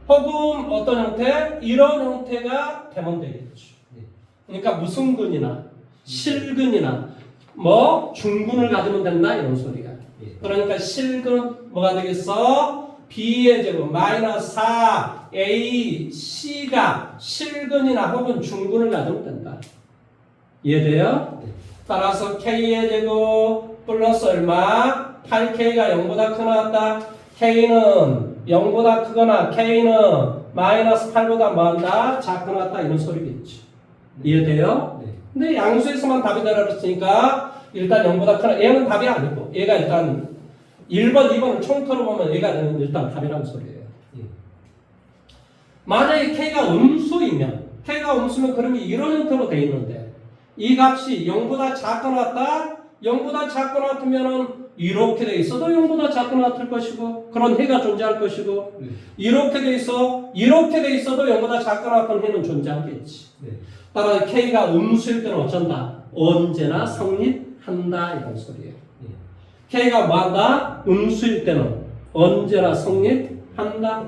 혹은 어떤 형태? 이런 형태가 되면 되겠죠. 네. 그러니까 무슨 근이나 실근이나 뭐 중근을 가지면 된다 이런 소리가. 네. 그러니까 실근 뭐가 되겠어? b의 제곱 마이너스 4 a c가 실근이나 혹은 중근을 가지면 된다. 이해돼요? 네. 따라서 K의 제곱 플러스 얼마? 8K가 0보다 크 나왔다. K는 0보다 크거나 K는 마이너스 8보다 뭐한다? 작거 나왔다. 이런 소리겠지. 이해돼요? 네. 근데 양수에서만 답이 내려졌으니까 일단 0보다 크나 얘는 답이 아니고 얘가 일단 1번, 2번을 총토로 보면 얘가 일단 답이라는 소리예요. 예. 만약에 K가 음수이면 K가 음수면 그러면 이런 형태로 돼 있는데 이 값이 0보다 작거 나왔다. 0보다 작거 나왔으면은 이렇게 돼 있어도 0보다 작거 나왔을 것이고 그런 해가 존재할 것이고 네. 이렇게 돼 있어도 0보다 작거 나왔던 해는 존재하겠지. 네. 따라서 K가 음수일 때는 어쩐다? 언제나 성립한다 이런 소리예요. 예. K가 뭐한다? 음수일 때는 언제나 성립한다.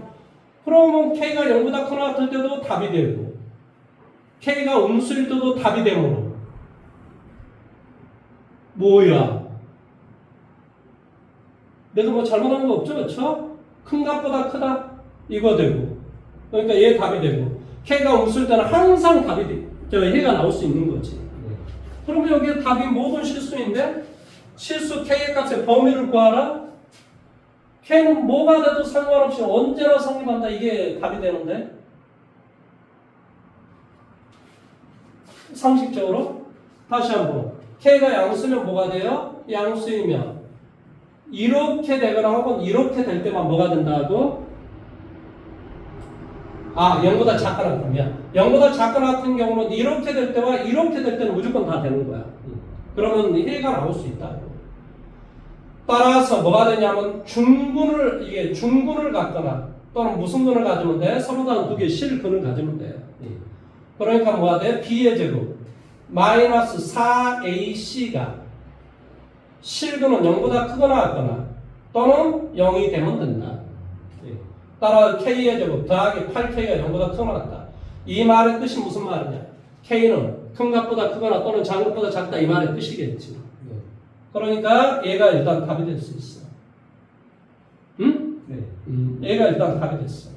그러면 K가 0보다 크 나왔을 때도 답이 되고 K가 음수일 때도 답이 되므로 뭐야? 내가 뭐 잘못한 거 없죠? 그렇죠? 큰 값보다 크다? 이거 되고 그러니까 얘 답이 되고 K가 음수일 때는 항상 답이 돼. 해가 나올 수 있는 거지. 네. 그러면 여기에 답이 모든 실수인데 실수 K의 값의 범위를 구하라. K는 뭐가 돼도 상관없이 언제나 성립한다. 이게 답이 되는데 상식적으로 다시 한번 K가 양수면 뭐가 돼요? 양수이면 이렇게 되거나 혹은 이렇게 될 때만 뭐가 된다고? 0보다 작거나 그러면 0보다 작거나 같은 경우는 이렇게 될 때와 이렇게 될 때는 무조건 다 되는 거야. 그러면 해가 나올 수 있다. 따라서 뭐가 되냐면 중근을 갖거나 또는 무슨 근을 가지면 돼? 서로 다른 두 개의 실근을 가지면 돼요. 예. 그러니까 뭐가 돼? B의 제곱 마이너스 4AC가 실근은 0보다 크거나 같거나 또는 0이 되면 된다. 예. 따라 K의 제곱 더하기 8K가 0보다 크거나 같다. 이 말의 뜻이 무슨 말이냐? K는 큰 것보다 크거나 또는 작은 것보다 작다 이 말의 뜻이겠지. 네. 그러니까 얘가 일단 답이 될 수 있어. 응? 네. 얘가 일단 답이 됐어.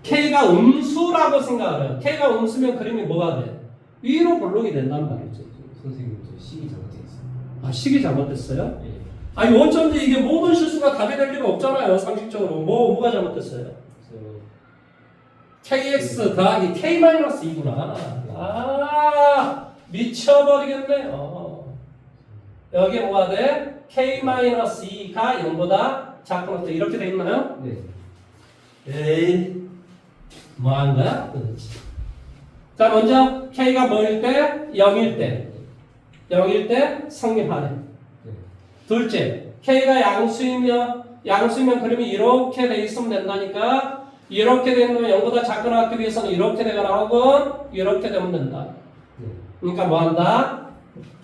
K가 음수라고 생각을 해요. K가 음수면 그림이 뭐가 돼? 위로 볼록이 된단 말이죠. 선생님 저 식이 잘못돼 있어요. 식이 잘못됐어요? 예. 아니 어쩐지 이게 모든 실수가 답이 될 리가 없잖아요. 상식적으로 뭐가 잘못됐어요? KX 더하기 K-2구나. 미쳐버리겠네. 여기 뭐가 돼? K-2가 0보다 작거나 이렇게 돼 있나요? 네. 에이, 뭐한 거야? 도대체. 자, 먼저 K가 뭐일 때? 0일 때 성립하네. 네. 둘째, K가 양수이면 그림이 이렇게 돼 있으면 된다니까. 이렇게 되면 0보다 작거나 하기 위해서는 이렇게 되거나 혹은 이렇게 되면 된다. 네. 그러니까 뭐 한다?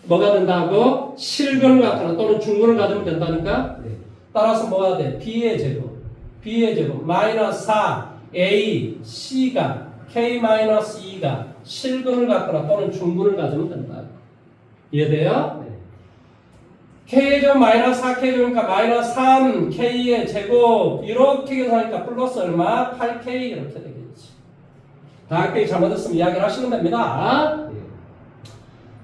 뭐가 된다고? 실근을 갖거나 또는 중근을 가지면 된다니까. 네. 따라서 뭐가 돼? B의 제곱 마이너스 4 A C가 K-2가 실근을 갖거나 또는 중근을 가지면 된다. 이해돼요? 네. K의 제곱 마이너스 4K니까 마이너스 3K의 제곱 이렇게 계산하니까 플러스 얼마? 8K 이렇게 되겠지. 다학교에 잘못했으면 이야기를 하시면 됩니다. 네.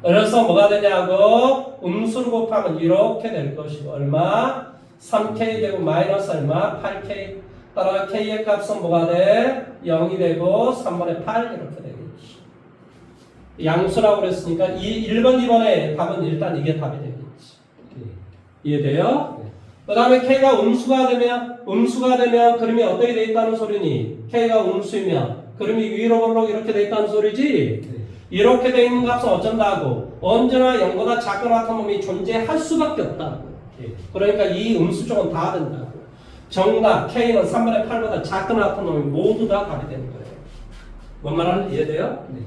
그래서 뭐가 되냐고 음수를 곱하면 이렇게 될 것이고 얼마? 3K 제곱 마이너스 얼마? 8K. 따라 K의 값은 뭐가 돼? 0이 되고 3분의 8 이렇게 되겠지. 양수라고 그랬으니까 1번, 2번의 답은 일단 이게 답이 되겠지. 네. 이해돼요? 네. 그 다음에 K가 음수가 되면 그림이 어떻게 돼 있다는 소리니? K가 음수이면 그림이 위로 볼록 이렇게 돼 있다는 소리지? 네. 이렇게 돼 있는 값은 어쩐다고? 언제나 0보다 작거나 같은 놈이 존재할 수밖에 없다고. 네. 그러니까 이 음수 쪽은 다 된다고. 정답 K는 3분의 8보다 작거나 같은 놈이 모두 다 답이 되는 거예요. 뭔 말하는지 이해돼요? 네.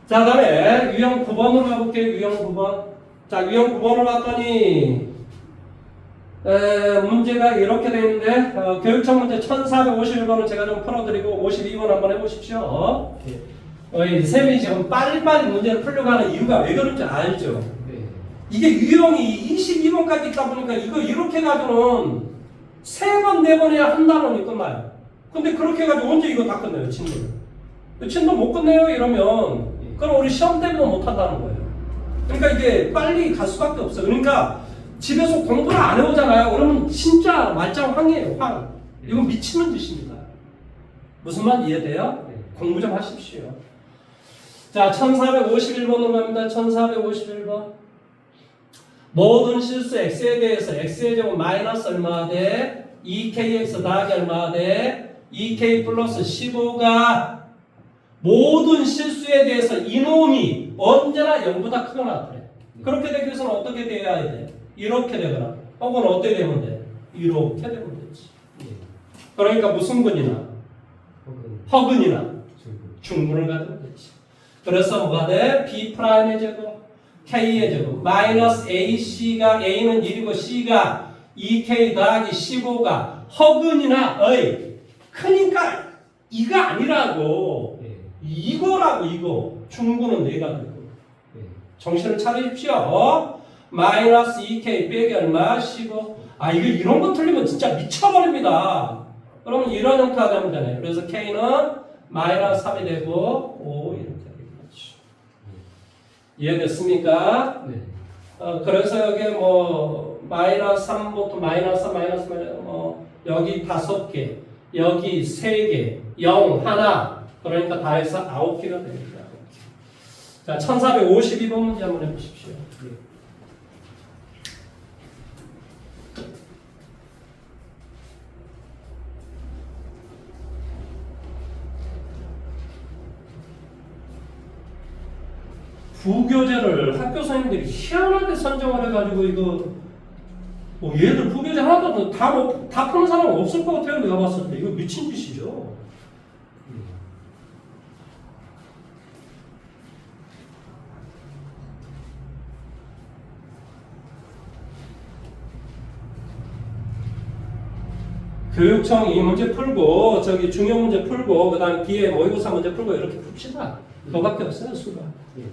자, 그 다음에 유형 9번으로 가볼게요. 유형 9번. 자, 유형 9번으로 봤더니 문제가 이렇게 되어 있는데 교육청 문제 1451번은 제가 좀 풀어드리고 52번 한번 해보십시오. 쌤이 지금 빨리빨리 문제를 풀려고 하는 이유가 왜 그런지 알죠? 네. 이게 유형이 22번까지 있다 보니까 이거 이렇게 해가지고는 3번, 4번 해야 한 단원이 끝나요. 근데 그렇게 해가지고 언제 이거 다 끝내요, 친들? 친들 못 끝내요, 이러면. 예. 그럼 우리 시험 때문에 못 한다는 거예요. 그러니까 이게 빨리 갈 수밖에 없어요. 그러니까 집에서 공부를 안 해오잖아요. 그러면 진짜 말짱황이에요. 황. 이건 미치는 짓입니다. 무슨 말 이해돼요? 네. 공부 좀 하십시오. 자, 1451번으로 갑니다. 1451번. 모든 실수 x에 대해서 x의 제곱 마이너스 얼마 돼? 2kx 더하기 얼마 돼? 2k 플러스 15가 모든 실수에 대해서 이놈이 언제나 0보다 크거나 그래. 그렇게 되기 위해서는 어떻게 돼야 돼? 이렇게 되거나 혹은 어떻게 되면 돼? 이렇게 되면 되지. 예. 그러니까 무슨 근이나 혹은 허근이나 중국. 중분을 가지면 되지. 그래서 뭐가 돼? B'의 제곱, K의 제곱, 마이너스 AC가 A는 1이고 C가 2K 더하기 15가 허근이나 크니까 이가 아니라고. 예. 이거라고 이거. 중분은 내가 되고. 예. 정신을 차리십시오. 마이너스 2K 빼기 얼마? 15. 아 이거 이런 거 틀리면 진짜 미쳐버립니다. 그러면 이런 형태가 되면 되네. 그래서 K는 마이너스 3이 되고 5 이렇게 되겠죠. 이해됐습니까? 네. 그래서 여기 뭐 마이너스 3부터 마이너스 뭐 여기 5개, 여기 3개, 0 하나. 그러니까 다 해서 9개가 됩니다. 자, 1452번 문제 한번 해보십시오. 예. 부교재를 학교 선생님들이 희한하게 선정을 해가지고 이거 뭐 얘들 부교재 하나도 다 푸는 사람은 없을 것 같아요. 내가 봤을 때 이거 미친 짓이죠. 교육청 이 문제 풀고 저기 중요 문제 풀고 그다음 뒤에 모의고사 문제 풀고 이렇게 풉시다. 그거밖에 없어요 수가. 예.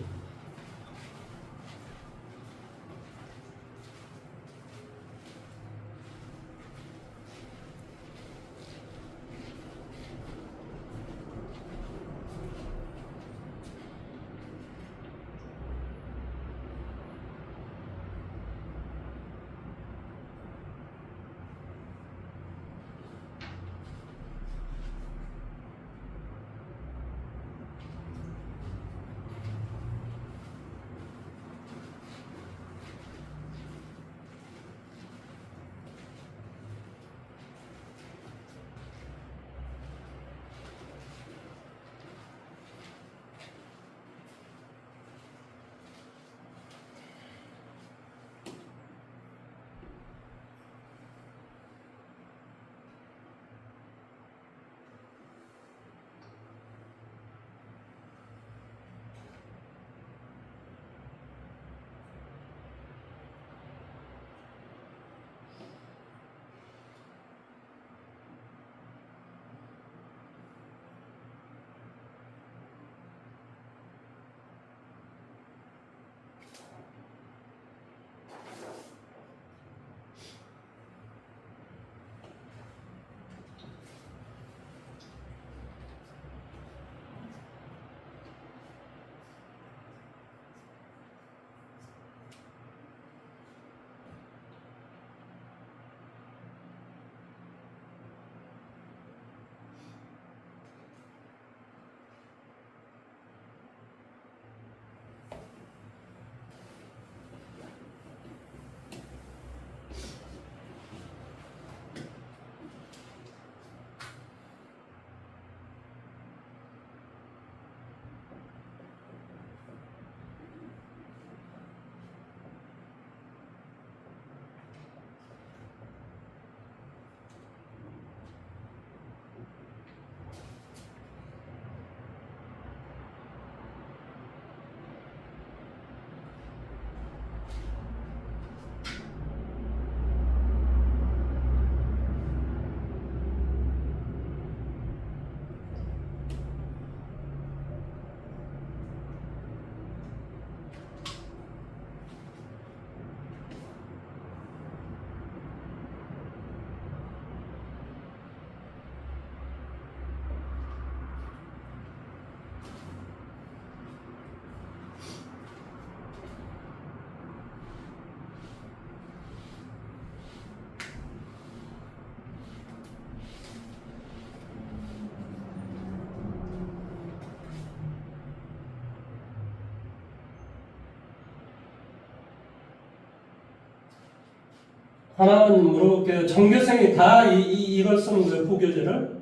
하나는 그 전교생이 다 이걸 쓰는 거예요. 부교재를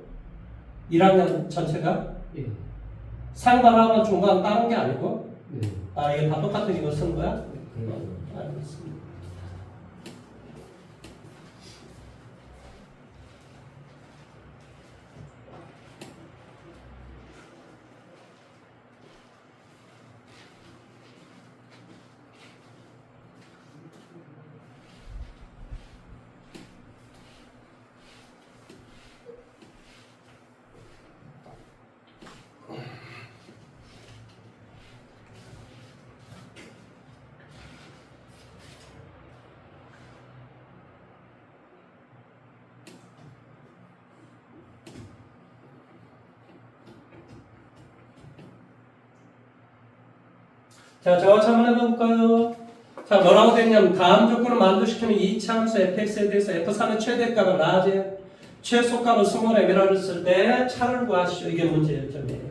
1학년 전체가 예. 상담하면 중간 따는 게 아니고 네. 아 이게 다 똑같은 이거 쓰는 거야? 그래요. 알겠습니다. 자, 저같이 한번 해볼까요? 자, 뭐라고 됐냐면 다음 조건을 만족시키는 이차 함수 fx에 대해서 f3의 최대값은 라지 최소값은 스몰 m이라고 했을 때 차를 구하시오. 이게 문제점이에요.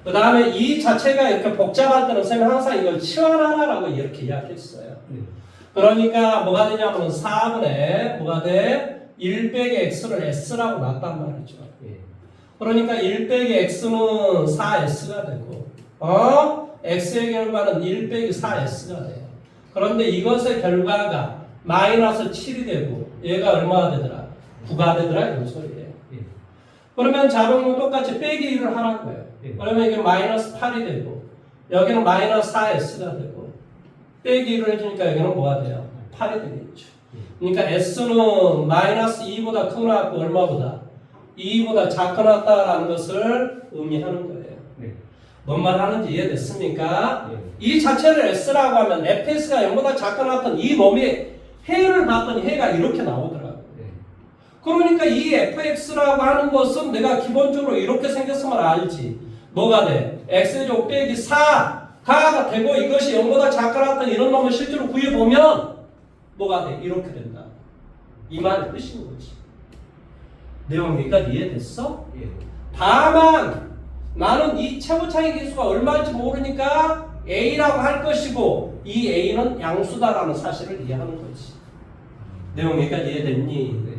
그 다음에 이 자체가 이렇게 복잡할 때는 선생님이 항상 이걸 치환하라라고 이렇게 이야기했어요. 네. 그러니까 뭐가 되냐면 4분의 뭐가 돼? 1 빼기 x를 s라고 놨단 말이죠. 예. 그러니까 1 빼기 x는 4s가 되고 x의 결과는 1 빼기 4s가 돼요. 그런데 이것의 결과가 마이너스 7이 되고 얘가 얼마가 되더라? 9가 되더라 이런 소리예요. 예. 그러면 자동으로 똑같이 빼기 1을 하라는 거예요. 예. 그러면 이게 마이너스 8이 되고 여기는 마이너스 4s가 되고 빼기 1을 해주니까 여기는 뭐가 돼요? 8이 되겠죠. 그러니까 s는 마이너스 2보다 크거나 얼마보다? 2보다 작거나다라는 것을 의미하는 거예요. 네. 뭔 말 하는지 이해됐습니까? 예. 이 자체를 s라고 하면 fs가 0보다 작거나 같은 이 놈의 해를 봤더니 해가 이렇게 나오더라고요. 네. 그러니까 이 fx라고 하는 것은 내가 기본적으로 이렇게 생겼으면 알지. 뭐가 돼? x제곱 빼기 4가 되고 이것이 0보다 작거나 같은 이런 놈을 실제로 구해보면 뭐가 돼? 이렇게 된다. 이 말의 뜻인 거지. 내용 여기까지 이해됐어? 예. 다만 나는 이 최고차의 계수가 얼마인지 모르니까 A라고 할 것이고 이 A는 양수다라는 사실을 이해하는 거지. 내용 여기까지 이해됐니? 네.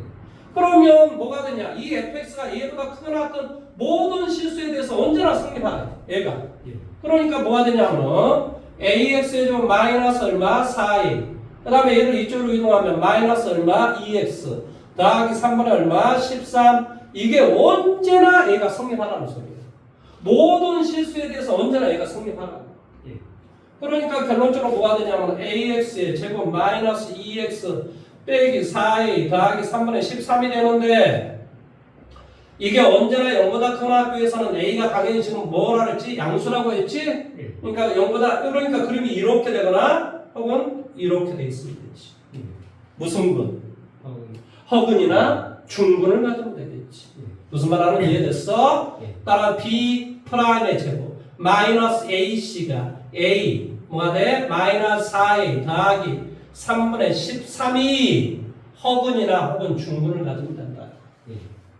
그러면 뭐가 되냐? 이 fx가 얘보다 크거나 같은 모든 실수에 대해서 언제나 성립하네. 얘가. 예. 그러니까 뭐가 되냐면 ax에 좀 마이너스 얼마? 4a. 그 다음에 얘를 이쪽으로 이동하면 마이너스 얼마? 2x. 더하기 3분의 얼마? 13. 이게 언제나 얘가 성립하라는 소리예요. 모든 실수에 대해서 언제나 얘가 성립하라는 거예요. 예. 그러니까 결론적으로 뭐가 되냐면 ax의 제곱 마이너스 2x 빼기 4a 더하기 3분의 13이 되는데 이게 언제나 0보다 큰 학교에서는 a가 당연히 지금 뭐라 그랬지? 양수라고 했지? 예. 그러니까 0보다 그러니까 그림이 이렇게 되거나 혹은 이렇게 돼 있으면 되지. 예. 무슨 근? 어, 허근이나 중근을 가지면 되겠지. 예. 무슨 말 하는지 이해됐어? 예. 따라 b 프라임의 제곱 마이너스 ac가 a 뭐가 돼? 마이너스 4a 더하기 3분의 13이 허근이나 혹은 중근을 가지면 된다. 예.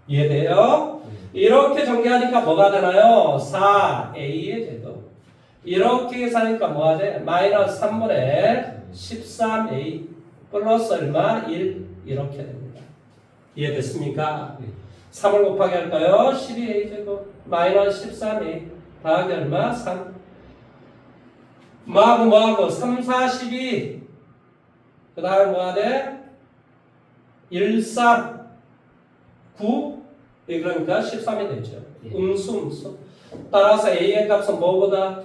이해돼요? 예. 이렇게 전개하니까 뭐가 되나요? 4a의 제곱. 이렇게 계산하니까 뭐가 돼? 마이너스 3분의 13a 플러스 얼마? 1 이렇게 됩니다. 이해됐습니까? 예. 3을 곱하기 할까요? 12a 제곱 마이너스 13a 더하기 얼마? 3 뭐하고 3, 4, 12 그 다음에 뭐가 돼? 1, 3 9 그러니까 13이 되죠. 예. 음수 따라서 a의 값은 뭐보다?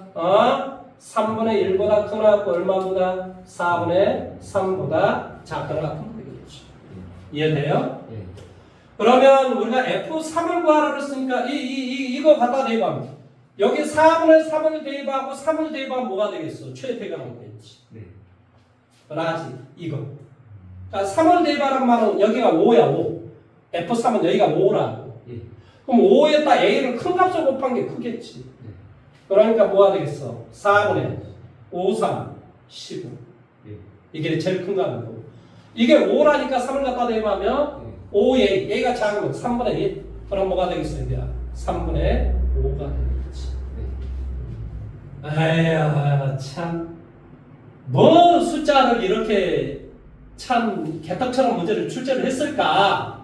3분의 1보다 크거나 얼마보다? 4분의 3보다 작거나 같은 되겠죠. 이해돼요? 예. 그러면 우리가 F3을 구하라 그랬으니까 이거 갖다 대입하면 여기 4분의 3을 대입하고 3을 대입하면 뭐가 되겠어? 최대가 나오겠지. 네. 라지 이거. 그러니까 3을 대입하란 말은 여기가 5야 5. F3은 여기가 5라고. 예. 그럼 5에다 A를 큰 값을 곱한 게 크겠지. 네. 그러니까 뭐가 되겠어? 4분의 5, 3, 15. 예. 이게 제일 큰 값이고. 이게 5라니까 3을 갖다 대입하면 예. 5A, A가 작으면 3분의 1. 그럼 뭐가 되겠어? 이게 3분의 5가 되겠지. 네. 에휴, 참. 뭐 숫자를 이렇게 참 개떡처럼 문제를 출제를 했을까?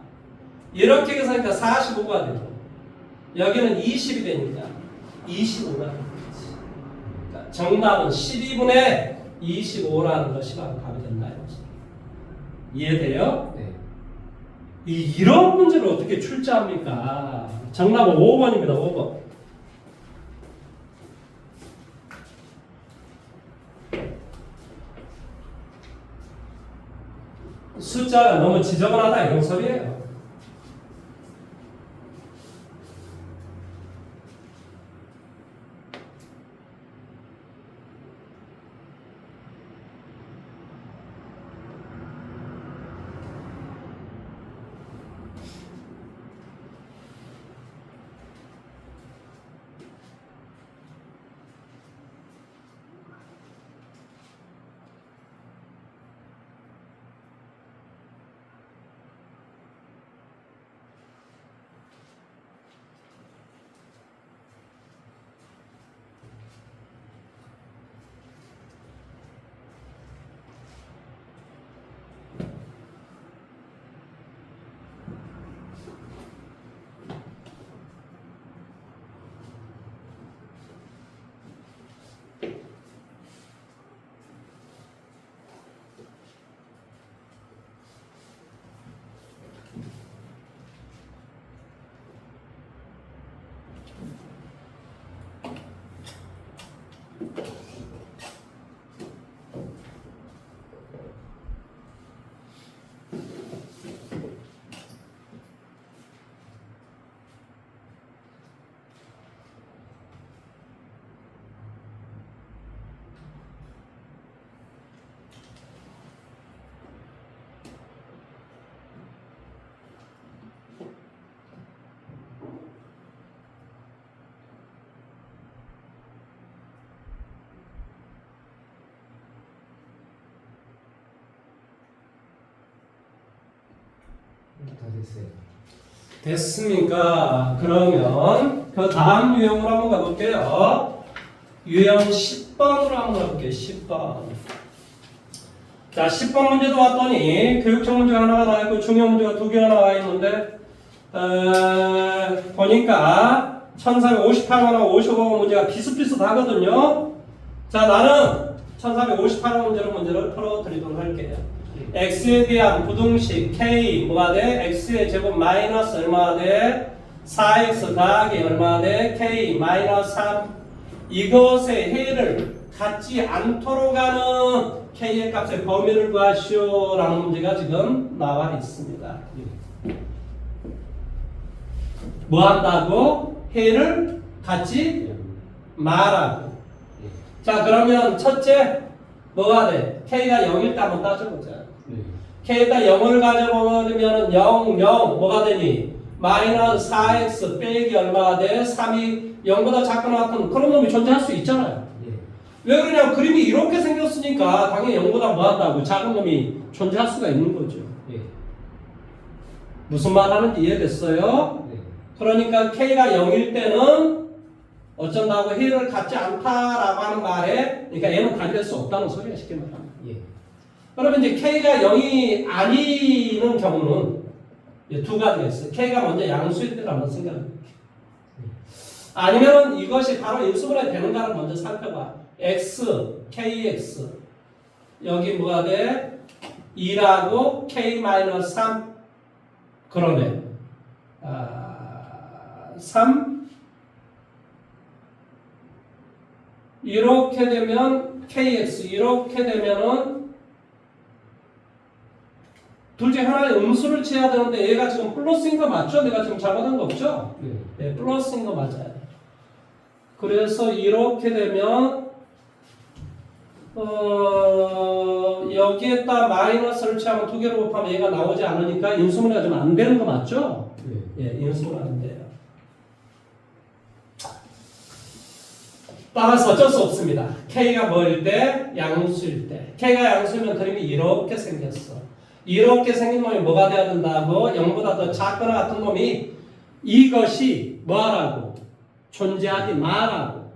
이렇게 해서니까 45가 되고 여기는 20이 되니까 25가 되는 거지. 그러니까 정답은 12분의 25라는 것이 바로 답이 된다 이거지. 이해돼요? 네. 이런 문제를 어떻게 출제합니까? 정답은 5번입니다. 5번. 숫자가 너무 지저분하다 이런 소리예요. 다 됐어요. 됐습니까? 그러면 그 다음 유형으로 한번 가볼게요. 유형 10번으로 한번 가볼게요. 10번. 자, 10번 문제도 왔더니 교육청 문제가 하나가 나와 있고 중요 문제가 2개가 나와 있는데 보니까 1458번하고 55번 문제가 비슷비슷하거든요. 자, 나는 1458번 문제를 풀어드리도록 할게요. x에 대한 부등식 k 뭐가 돼? x의 제곱 마이너스 얼마가 돼? 4x 더하기 얼마가 돼? k 마이너스 3 이것의 해를 갖지 않도록 하는 k의 값의 범위를 구하시오 라는 문제가 지금 나와 있습니다. 뭐 한다고? 해를 갖지 말라고. 자, 그러면 첫째 뭐가 돼? k가 0일 때 한번 따져보자. k에다 0을 가져보면 0, 0 뭐가 되니? 마이너스 4x 빼기 얼마가 돼? 3이 0보다 작거나 같은 그런 놈이 존재할 수 있잖아요. 왜 그러냐면 그림이 이렇게 생겼으니까 당연히 0보다 뭐 한다고? 작은 놈이 존재할 수가 있는 거죠. 무슨 말 하는지 이해됐어요? 그러니까 k가 0일 때는 어쩐다고 해를 갖지 않다라고 하는 말에 그러니까 얘는 단위될 수 없다는 소리가 쉽게 말합니다. 그러면 이제 k가 0이 아니는 경우는 두 가지가 있어요. k가 먼저 양수일 때를 한번 생각해 볼게요. 아니면 이것이 바로 인수분해 되는가를 먼저 살펴봐. x, kx 여기 뭐가 돼? 2라고 k-3 그러네. 3 이렇게 되면 kx 이렇게 되면은 둘 중에 하나의 음수를 취해야 되는데 얘가 지금 플러스인 거 맞죠? 내가 지금 잘못한 거 없죠? 네, 플러스인 거 맞아요. 그래서 이렇게 되면 여기에다 마이너스를 취하면 두 개로 곱하면 얘가 나오지 않으니까 인수분해가 좀 안 되는 거 맞죠? 예, 인수분해 안 돼요. 따라서 어쩔 수 없습니다. k가 뭐일 때? 양수일 때. k가 양수면 그림이 이렇게 생겼어. 이렇게 생긴 놈이 뭐가 돼야 된다고? 0보다 더 작거나 같은 놈이 이것이 뭐하라고? 존재하지 마라고.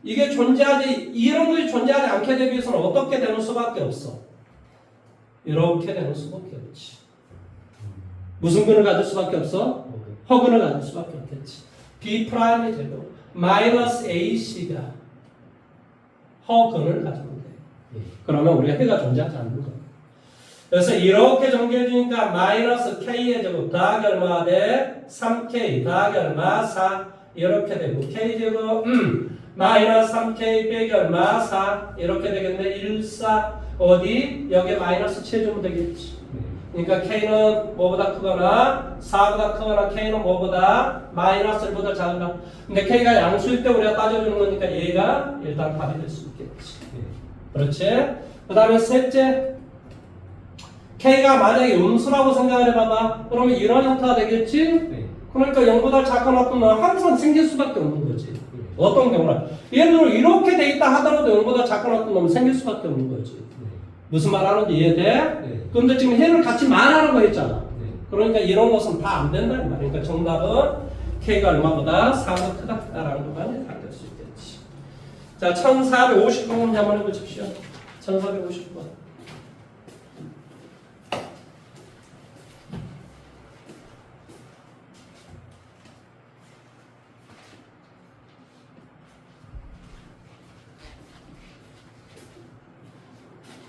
이게 존재하지, 이런 것이 존재하지 않게 되기 위해서는 어떻게 되는 수밖에 없어? 이렇게 되는 수밖에 없지. 무슨 근을 가질 수밖에 없어? 허근을 가질 수밖에 없겠지. B 프라임의 제곱 마이너스 AC가 허근을 가지면 돼. 그러면 우리가 해가 존재하지 않는 거야. 그래서 이렇게 정리해 주니까 마이너스 K의 제곱 더하기 얼마가 돼? 3K 더하기 얼마? 4 이렇게 되고 K제곱 마이너스 3K 빼기 얼마? 4 이렇게 되겠네. 1, 4 어디? 여기에 마이너스 채주면 되겠지. 그러니까 K는 뭐보다 크거나 4보다 크거나 K는 뭐보다 마이너스 1보다 작은가. 근데 K가 양수일 때 우리가 따져주는 거니까 얘가 일단 답이 될 수 있겠지. 그렇지? 그 다음에 셋째 K가 만약에 음수라고 생각을 해봐봐. 그러면 이런 형태가 되겠지? 그러니까 0보다 작거나 크면 항상 생길 수밖에 없는 거지. 어떤 경우나 예를 들어 이렇게 돼 있다 하더라도 0보다 작거나 크면 생길 수밖에 없는 거지. 무슨 말 하는지 이해돼? 그런데 지금 해를 같이 말하라고 했잖아. 그러니까 이런 것은 다 안 된다 이 말이야. 그러니까 정답은 K가 얼마보다 4가 크다라는 것만 답될 수 있겠지. 자, 1450번 한번 해보십시오. 1450번.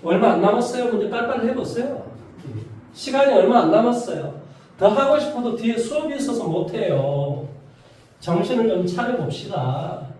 얼마 안 남았어요. 문제 빨리빨리 해보세요. 시간이 얼마 안 남았어요. 더 하고 싶어도 뒤에 수업이 있어서 못해요. 정신을 좀 차려봅시다.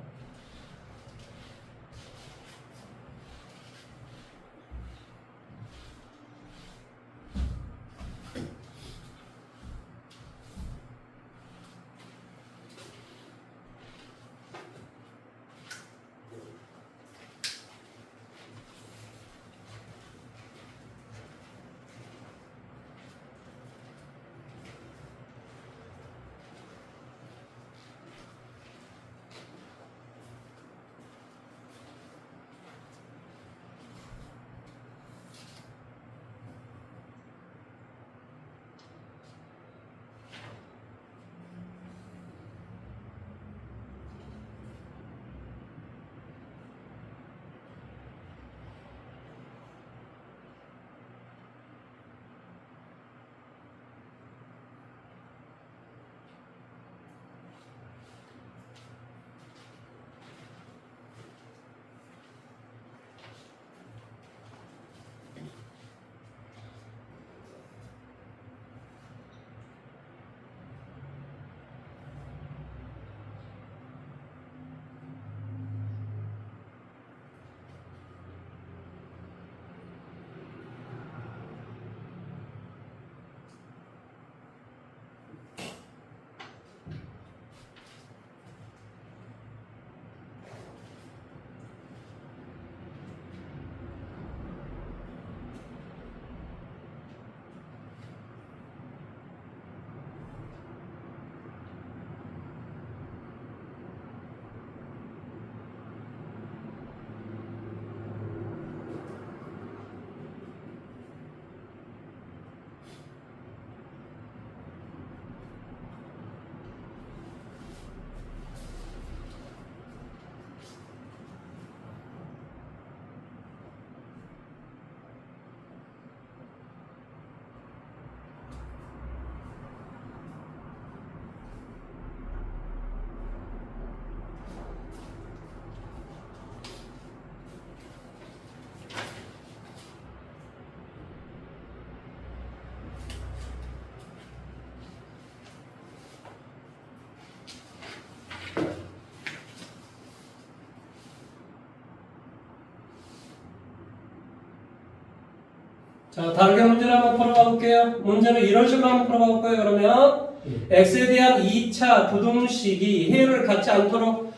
자, 다르게 문제를 한번 풀어봐 볼게요. 문제는 이런 식으로 한번 풀어봐 볼까요? 그러면 x에 대한 2차 부등식이 해를 갖지 않도록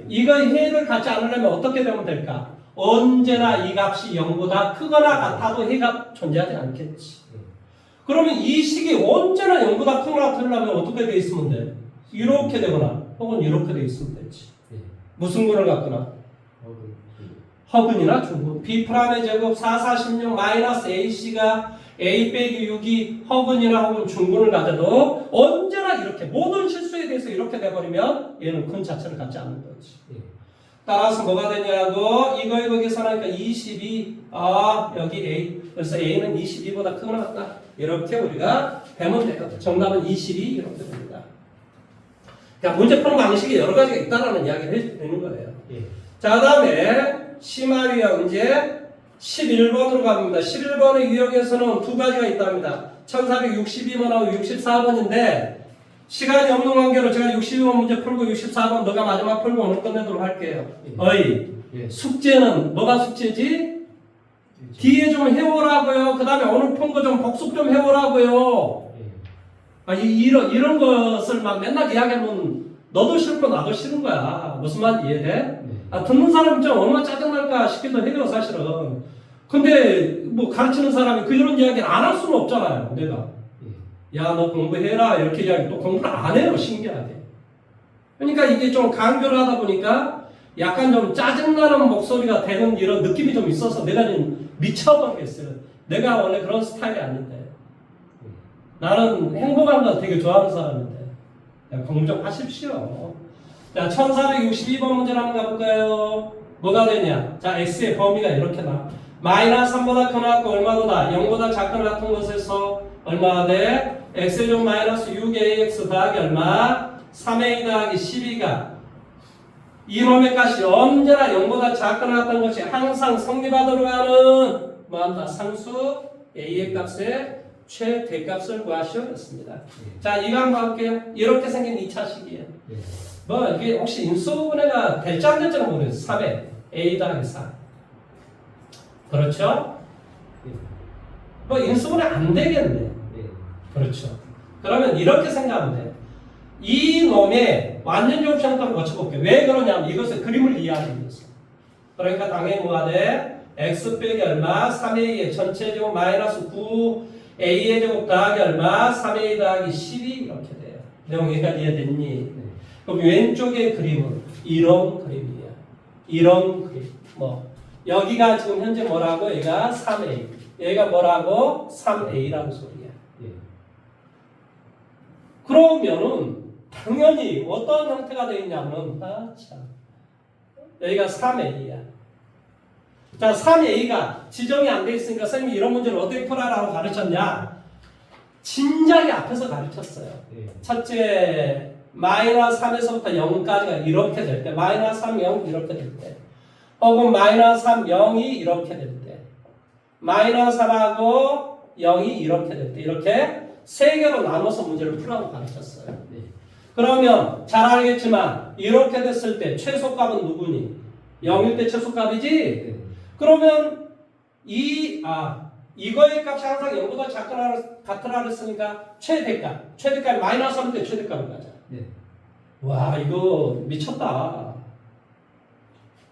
이거 해를 갖지 않으려면 어떻게 되면 될까? 언제나 이 값이 0보다 크거나 같아도 해가 존재하지 않겠지. 그러면 이 식이 언제나 0보다 크거나 같으려면 어떻게 돼 있으면 돼? 이렇게 되거나 혹은 이렇게 돼 있으면 되지. 무슨 근을 갖거나? 허근이나 중근. B'의 제곱 4, 4, 16 마이너스 AC가 A 빼기 6이 허근이나 혹은 중근을 가져도 언제나 이렇게 모든 실수에 대해서 이렇게 돼버리면 얘는 근 자체를 갖지 않는 거지. 따라서 뭐가 되냐고 이거 계산하니까 22 여기 A 그래서 A는 22보다 크거나 같다 이렇게 우리가 배면 되거든. 정답은 22 이렇게 됩니다. 그러니까 문제 푸는 방식이 여러 가지가 있다라는 이야기를 해주는 거예요. 예. 자, 그 다음에 심화 유형 이제 11번으로 갑니다. 11번의 유형에서는 두 가지가 있답니다. 1462번하고 64번인데 시간이 없는 관계로 제가 62번 문제 풀고 64번 너가 마지막 풀고 오늘 끝내도록 할게요. 어이 예. 숙제는 뭐가 숙제지? 뒤에 좀 해오라고요. 그 다음에 오늘 푼 거 좀 복습 좀 해오라고요. 예. 이런 것을 막 맨날 이야기하면 너도 싫고 나도 싫은 거야. 무슨 말인지 이해돼? 듣는 사람이 좀 얼마나 짜증날까 싶기도 해요, 사실은. 근데 뭐 가르치는 사람이 그런 이야기를 안 할 수는 없잖아요, 내가. 야, 너 공부해라. 이렇게 이야기 또 공부를 안 해요, 신기하게. 그러니까 이게 좀 강조를 하다 보니까 약간 좀 짜증나는 목소리가 되는 이런 느낌이 좀 있어서 내가 좀 미쳐버리겠어요. 내가 원래 그런 스타일이 아닌데. 나는 행복한 거 되게 좋아하는 사람인데. 야, 공부 좀 하십시오. 자, 1462번 문제를 한번 가볼까요? 뭐가 되냐? 자, x의 범위가 이렇게 나. 마이너스 3보다 크나 같고 얼마보다 0보다 작거나 같은 것에서 얼마가 돼? x제곱 마이너스 6ax 더하기 얼마? 3a 더하기 12가 이놈의 값이 언제나 0보다 작거나 같은 것이 항상 성립하도록 하는 뭐한다? 상수 a의 값의 최대값을 구하시오였습니다. 자, 이거 한번 볼게요. 이렇게 생긴 2차식이에요. 뭐 이게 혹시 인수분해가 될지 안 될지는 모르겠어요. 3에 a 더하기 4 그렇죠? 뭐 인수분해 안 되겠네. 그렇죠. 그러면 이렇게 생각하면 돼. 이 놈의 완전제곱 형태를 고쳐볼게요. 왜 그러냐면 이것을 그림을 이해하기 위해서. 그러니까 당연히 뭐가 돼? x 빼기 얼마? 3a의 전체 제곱 마이너스 9a의 제곱 더하기 얼마? 3a 더하기 12 이렇게 돼요. 내용 여기까지 이해됐니? 그럼 왼쪽의 그림은 이런 그림이야. 이런 그림. 뭐 여기가 지금 현재 뭐라고? 얘가 3a. 얘가 뭐라고? 3a라는 소리야. 그러면은 당연히 어떤 형태가 되어 있냐면 여기가 3a야. 자, 3a가 지정이 안 돼 있으니까 선생님이 이런 문제를 어떻게 풀어라고 가르쳤냐? 진작에 앞에서 가르쳤어요. 첫째 마이너스 3에서부터 0까지가 이렇게 될 때, 마이너스 3, 0 이렇게 될 때, 혹은 마이너스 3, 0이 이렇게 될 때, 마이너스 3하고 0이 이렇게 될 때, 이렇게 세 개로 나눠서 문제를 풀라고 가르쳤어요. 그러면 잘 알겠지만 이렇게 됐을 때 최소값은 누구니? 0일 때 최소값이지? 그러면 이거의 값이 항상 0보다 작거나 같으라 그랬으니까 최대값 마이너스 3일 때 최대값을 가자. 와, 이거 미쳤다.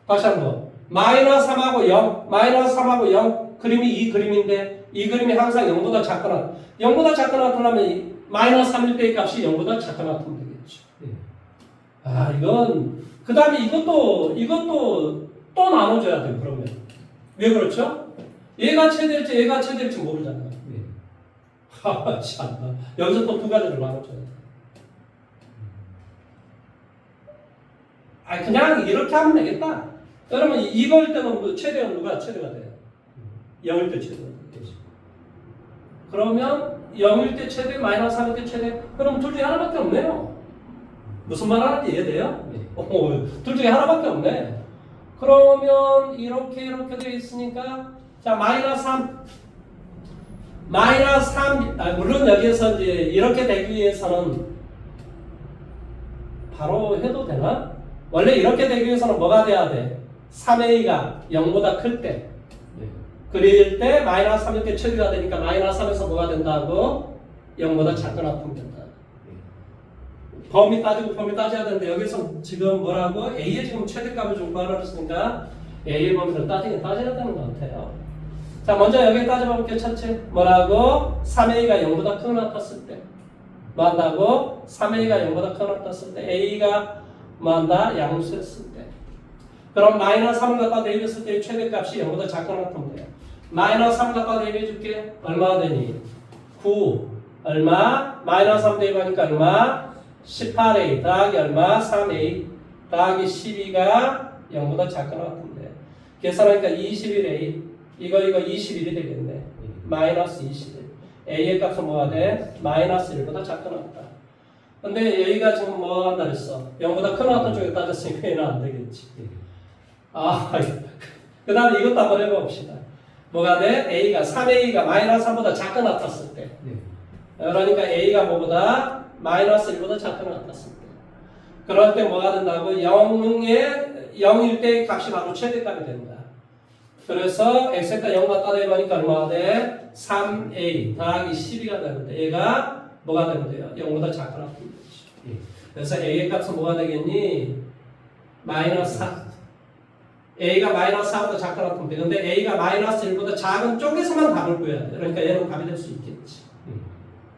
다시 한번. 마이너스 3하고 0 그림이 이 그림인데 이 그림이 항상 0보다 작거나 0보다 작거나 같으려면 마이너스 3일 때의 값이 0보다 작거나 같으면 되겠죠. 이건 그 다음에 이것도 또 나눠줘야 돼요. 그러면 왜 그렇죠? 얘가 최대일지 모르잖아요. 참나. 여기서 또 두 가지를 나눠줘야 돼. 그냥 이렇게 하면 되겠다. 그러면 이거일 때는 최대는 누가 최대가 돼요? 0일 때 최대가 되죠. 그러면 0일 때 최대, 마이너스 3일 때 최대. 그럼 둘 중에 하나밖에 없네요. 무슨 말 하는지 이해돼요? 둘 중에 하나밖에 없네. 그러면 이렇게 되어 있으니까 자, 마이너스 3 물론 여기에서 이제 이렇게 되기 위해서는 바로 해도 되나? 원래 이렇게 되기 위해서는 뭐가 돼야 돼? 3a가 0보다 클 때 그릴 때 마이너스 3일 때 최대가 되니까 마이너스 3에서 뭐가 된다고? 0보다 작거나 같으면 된다. 범위 따져야 되는데 여기서 지금 뭐라고? A의 지금 최대값을 좀 구하라고 했으니까 A의 범위를 따져야 되는 것 같아요. 자, 먼저 여기 따져볼게요. 첫째 뭐라고? 3A가 0보다 크거나 같았을 때 뭐 한다고? 3A가 0보다 크거나 같았을 때 A가 뭐 한다? 양수했을 때 그럼 마이너스 3을 갖다 대입했을 때 최대값이 0보다 작거나 같으면 돼요. 마이너스 3 갖다 대입해줄게. 얼마가 되니? 9 얼마? 마이너스 3 대입하니까 얼마? 18a 더하기 얼마? 3a 더하기 12가 0보다 작거나 같은데 계산하니까 21A 이거 21이 되겠네. 마이너스 21. A의 값은 뭐가 돼? 마이너스 1보다 작거나 같다. 근데 여기가 지금 뭐 한다 그랬어? 0보다 크거나 같은 쪽에 따졌으니까 얘는 안 되겠지. 그 다음에 이것도 한번 해봅시다. 뭐가 돼? A가 3A가 마이너스 3보다 작거나 같았을 때. 그러니까 A가 뭐보다 마이너스 1보다 작거나 같았을 때. 그럴 때 뭐가 된다고? 0일 때 값이 바로 최대값이 된다. 그래서 x에다 0 갖다 대보니까 얼마가 돼? 3a 더하기 12가 되는데 얘가 뭐가 되면 돼요? 0보다 작거나 같은 거지. 그래서 a의 값은 뭐가 되겠니? 마이너스 4. a가 마이너스 4보다 작거나 같으면 돼. 근데 a가 마이너스 1보다 작은 쪽에서만 답을 구해야 돼. 그러니까 얘는 답이 될 수 있겠지.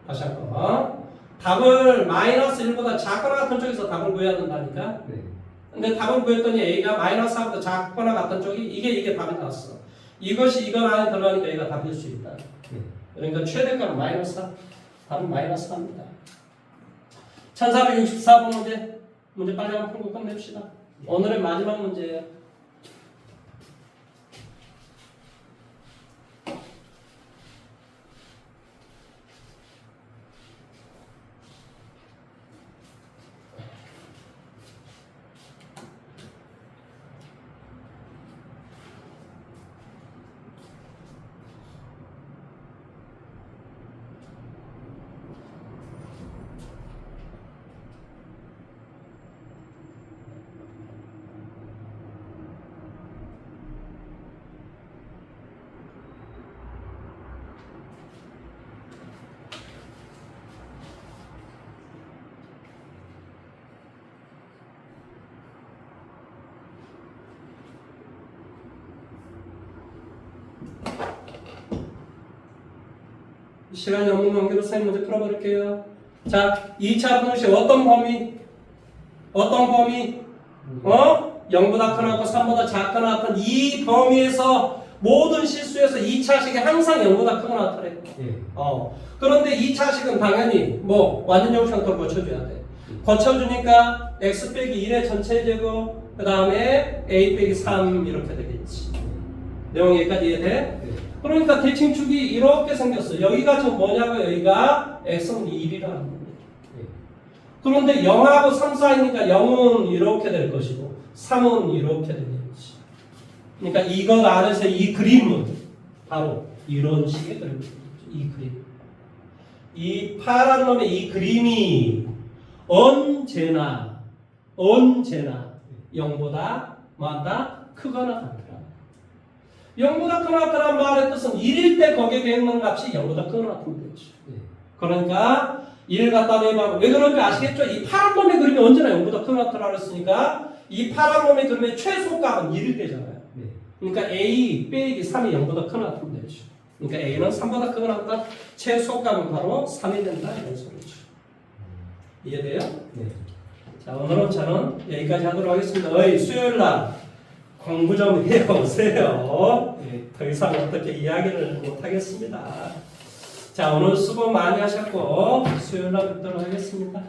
다시 한번. 답을 마이너스 1보다 작거나 같은 쪽에서 답을 구해야 된다니까. 근데 답을 구했더니 a가 마이너스 4보다 작거나 같은 쪽이 이게 답이 나왔어. 이것이 이건 안에 들어가니까 얘가 답일 수 있다. 그러니까 최대값은 마이너스 4. 답은 마이너스 4입니다. 1464번 문제 빨리 한번 풀고 끝냅시다. 오늘의 마지막 문제예요. 시간이 없는 관계로 선생님 문제 풀어버릴게요. 자, 2차 분식 어떤 범위? 0보다 크거나 3보다 작거나 같은 이 범위에서 모든 실수에서 2차식이 항상 0보다 크거나 같으래. 그런데 2차식은 당연히 뭐 완전 정수형태로 고쳐줘야 돼. 고쳐주니까 x 빼기 1의 전체 제곱 그 다음에 a 빼기 3 이렇게 되겠지. 내용 여기까지 이해돼? 그러니까 대칭축이 이렇게 생겼어. 여기가 지금 뭐냐고 여기가 x는 1이라는 겁니다. 그런데 0하고 3 사이니까 0은 이렇게 될 것이고 3은 이렇게 되겠지. 그러니까 이것 안에서 이 그림은 바로 이런 식의 그림이죠. 이 그림. 이 파란 놈의 이 그림이 언제나 0보다 뭐한다? 크거나 같다. 0보다 크거나 같다는 말의 뜻은 1일 때 거기에 되는 값이 0보다 크거나 같으면 되지. 그러니까 1 갖다 내면 왜 그런지 아시겠죠? 이 파란 놈의 그림이 언제나 0보다 크거나 같다고 했으니까 이 파란 놈의 그림의 최소값은 1일 때잖아요. 그러니까 a 빼기 3이 0보다 크거나 같으면 되죠. 그러니까 a는 3보다 크거나 같다. 최소값은 바로 3이 된다 이런 소리죠. 이해돼요? 자, 오늘은 저는 여기까지 하도록 하겠습니다. 수요일날 공부 좀 해오세요. 더 이상 어떻게 이야기를 못하겠습니다. 자, 오늘 수고 많이 하셨고 수요일날 뵙도록 하겠습니다.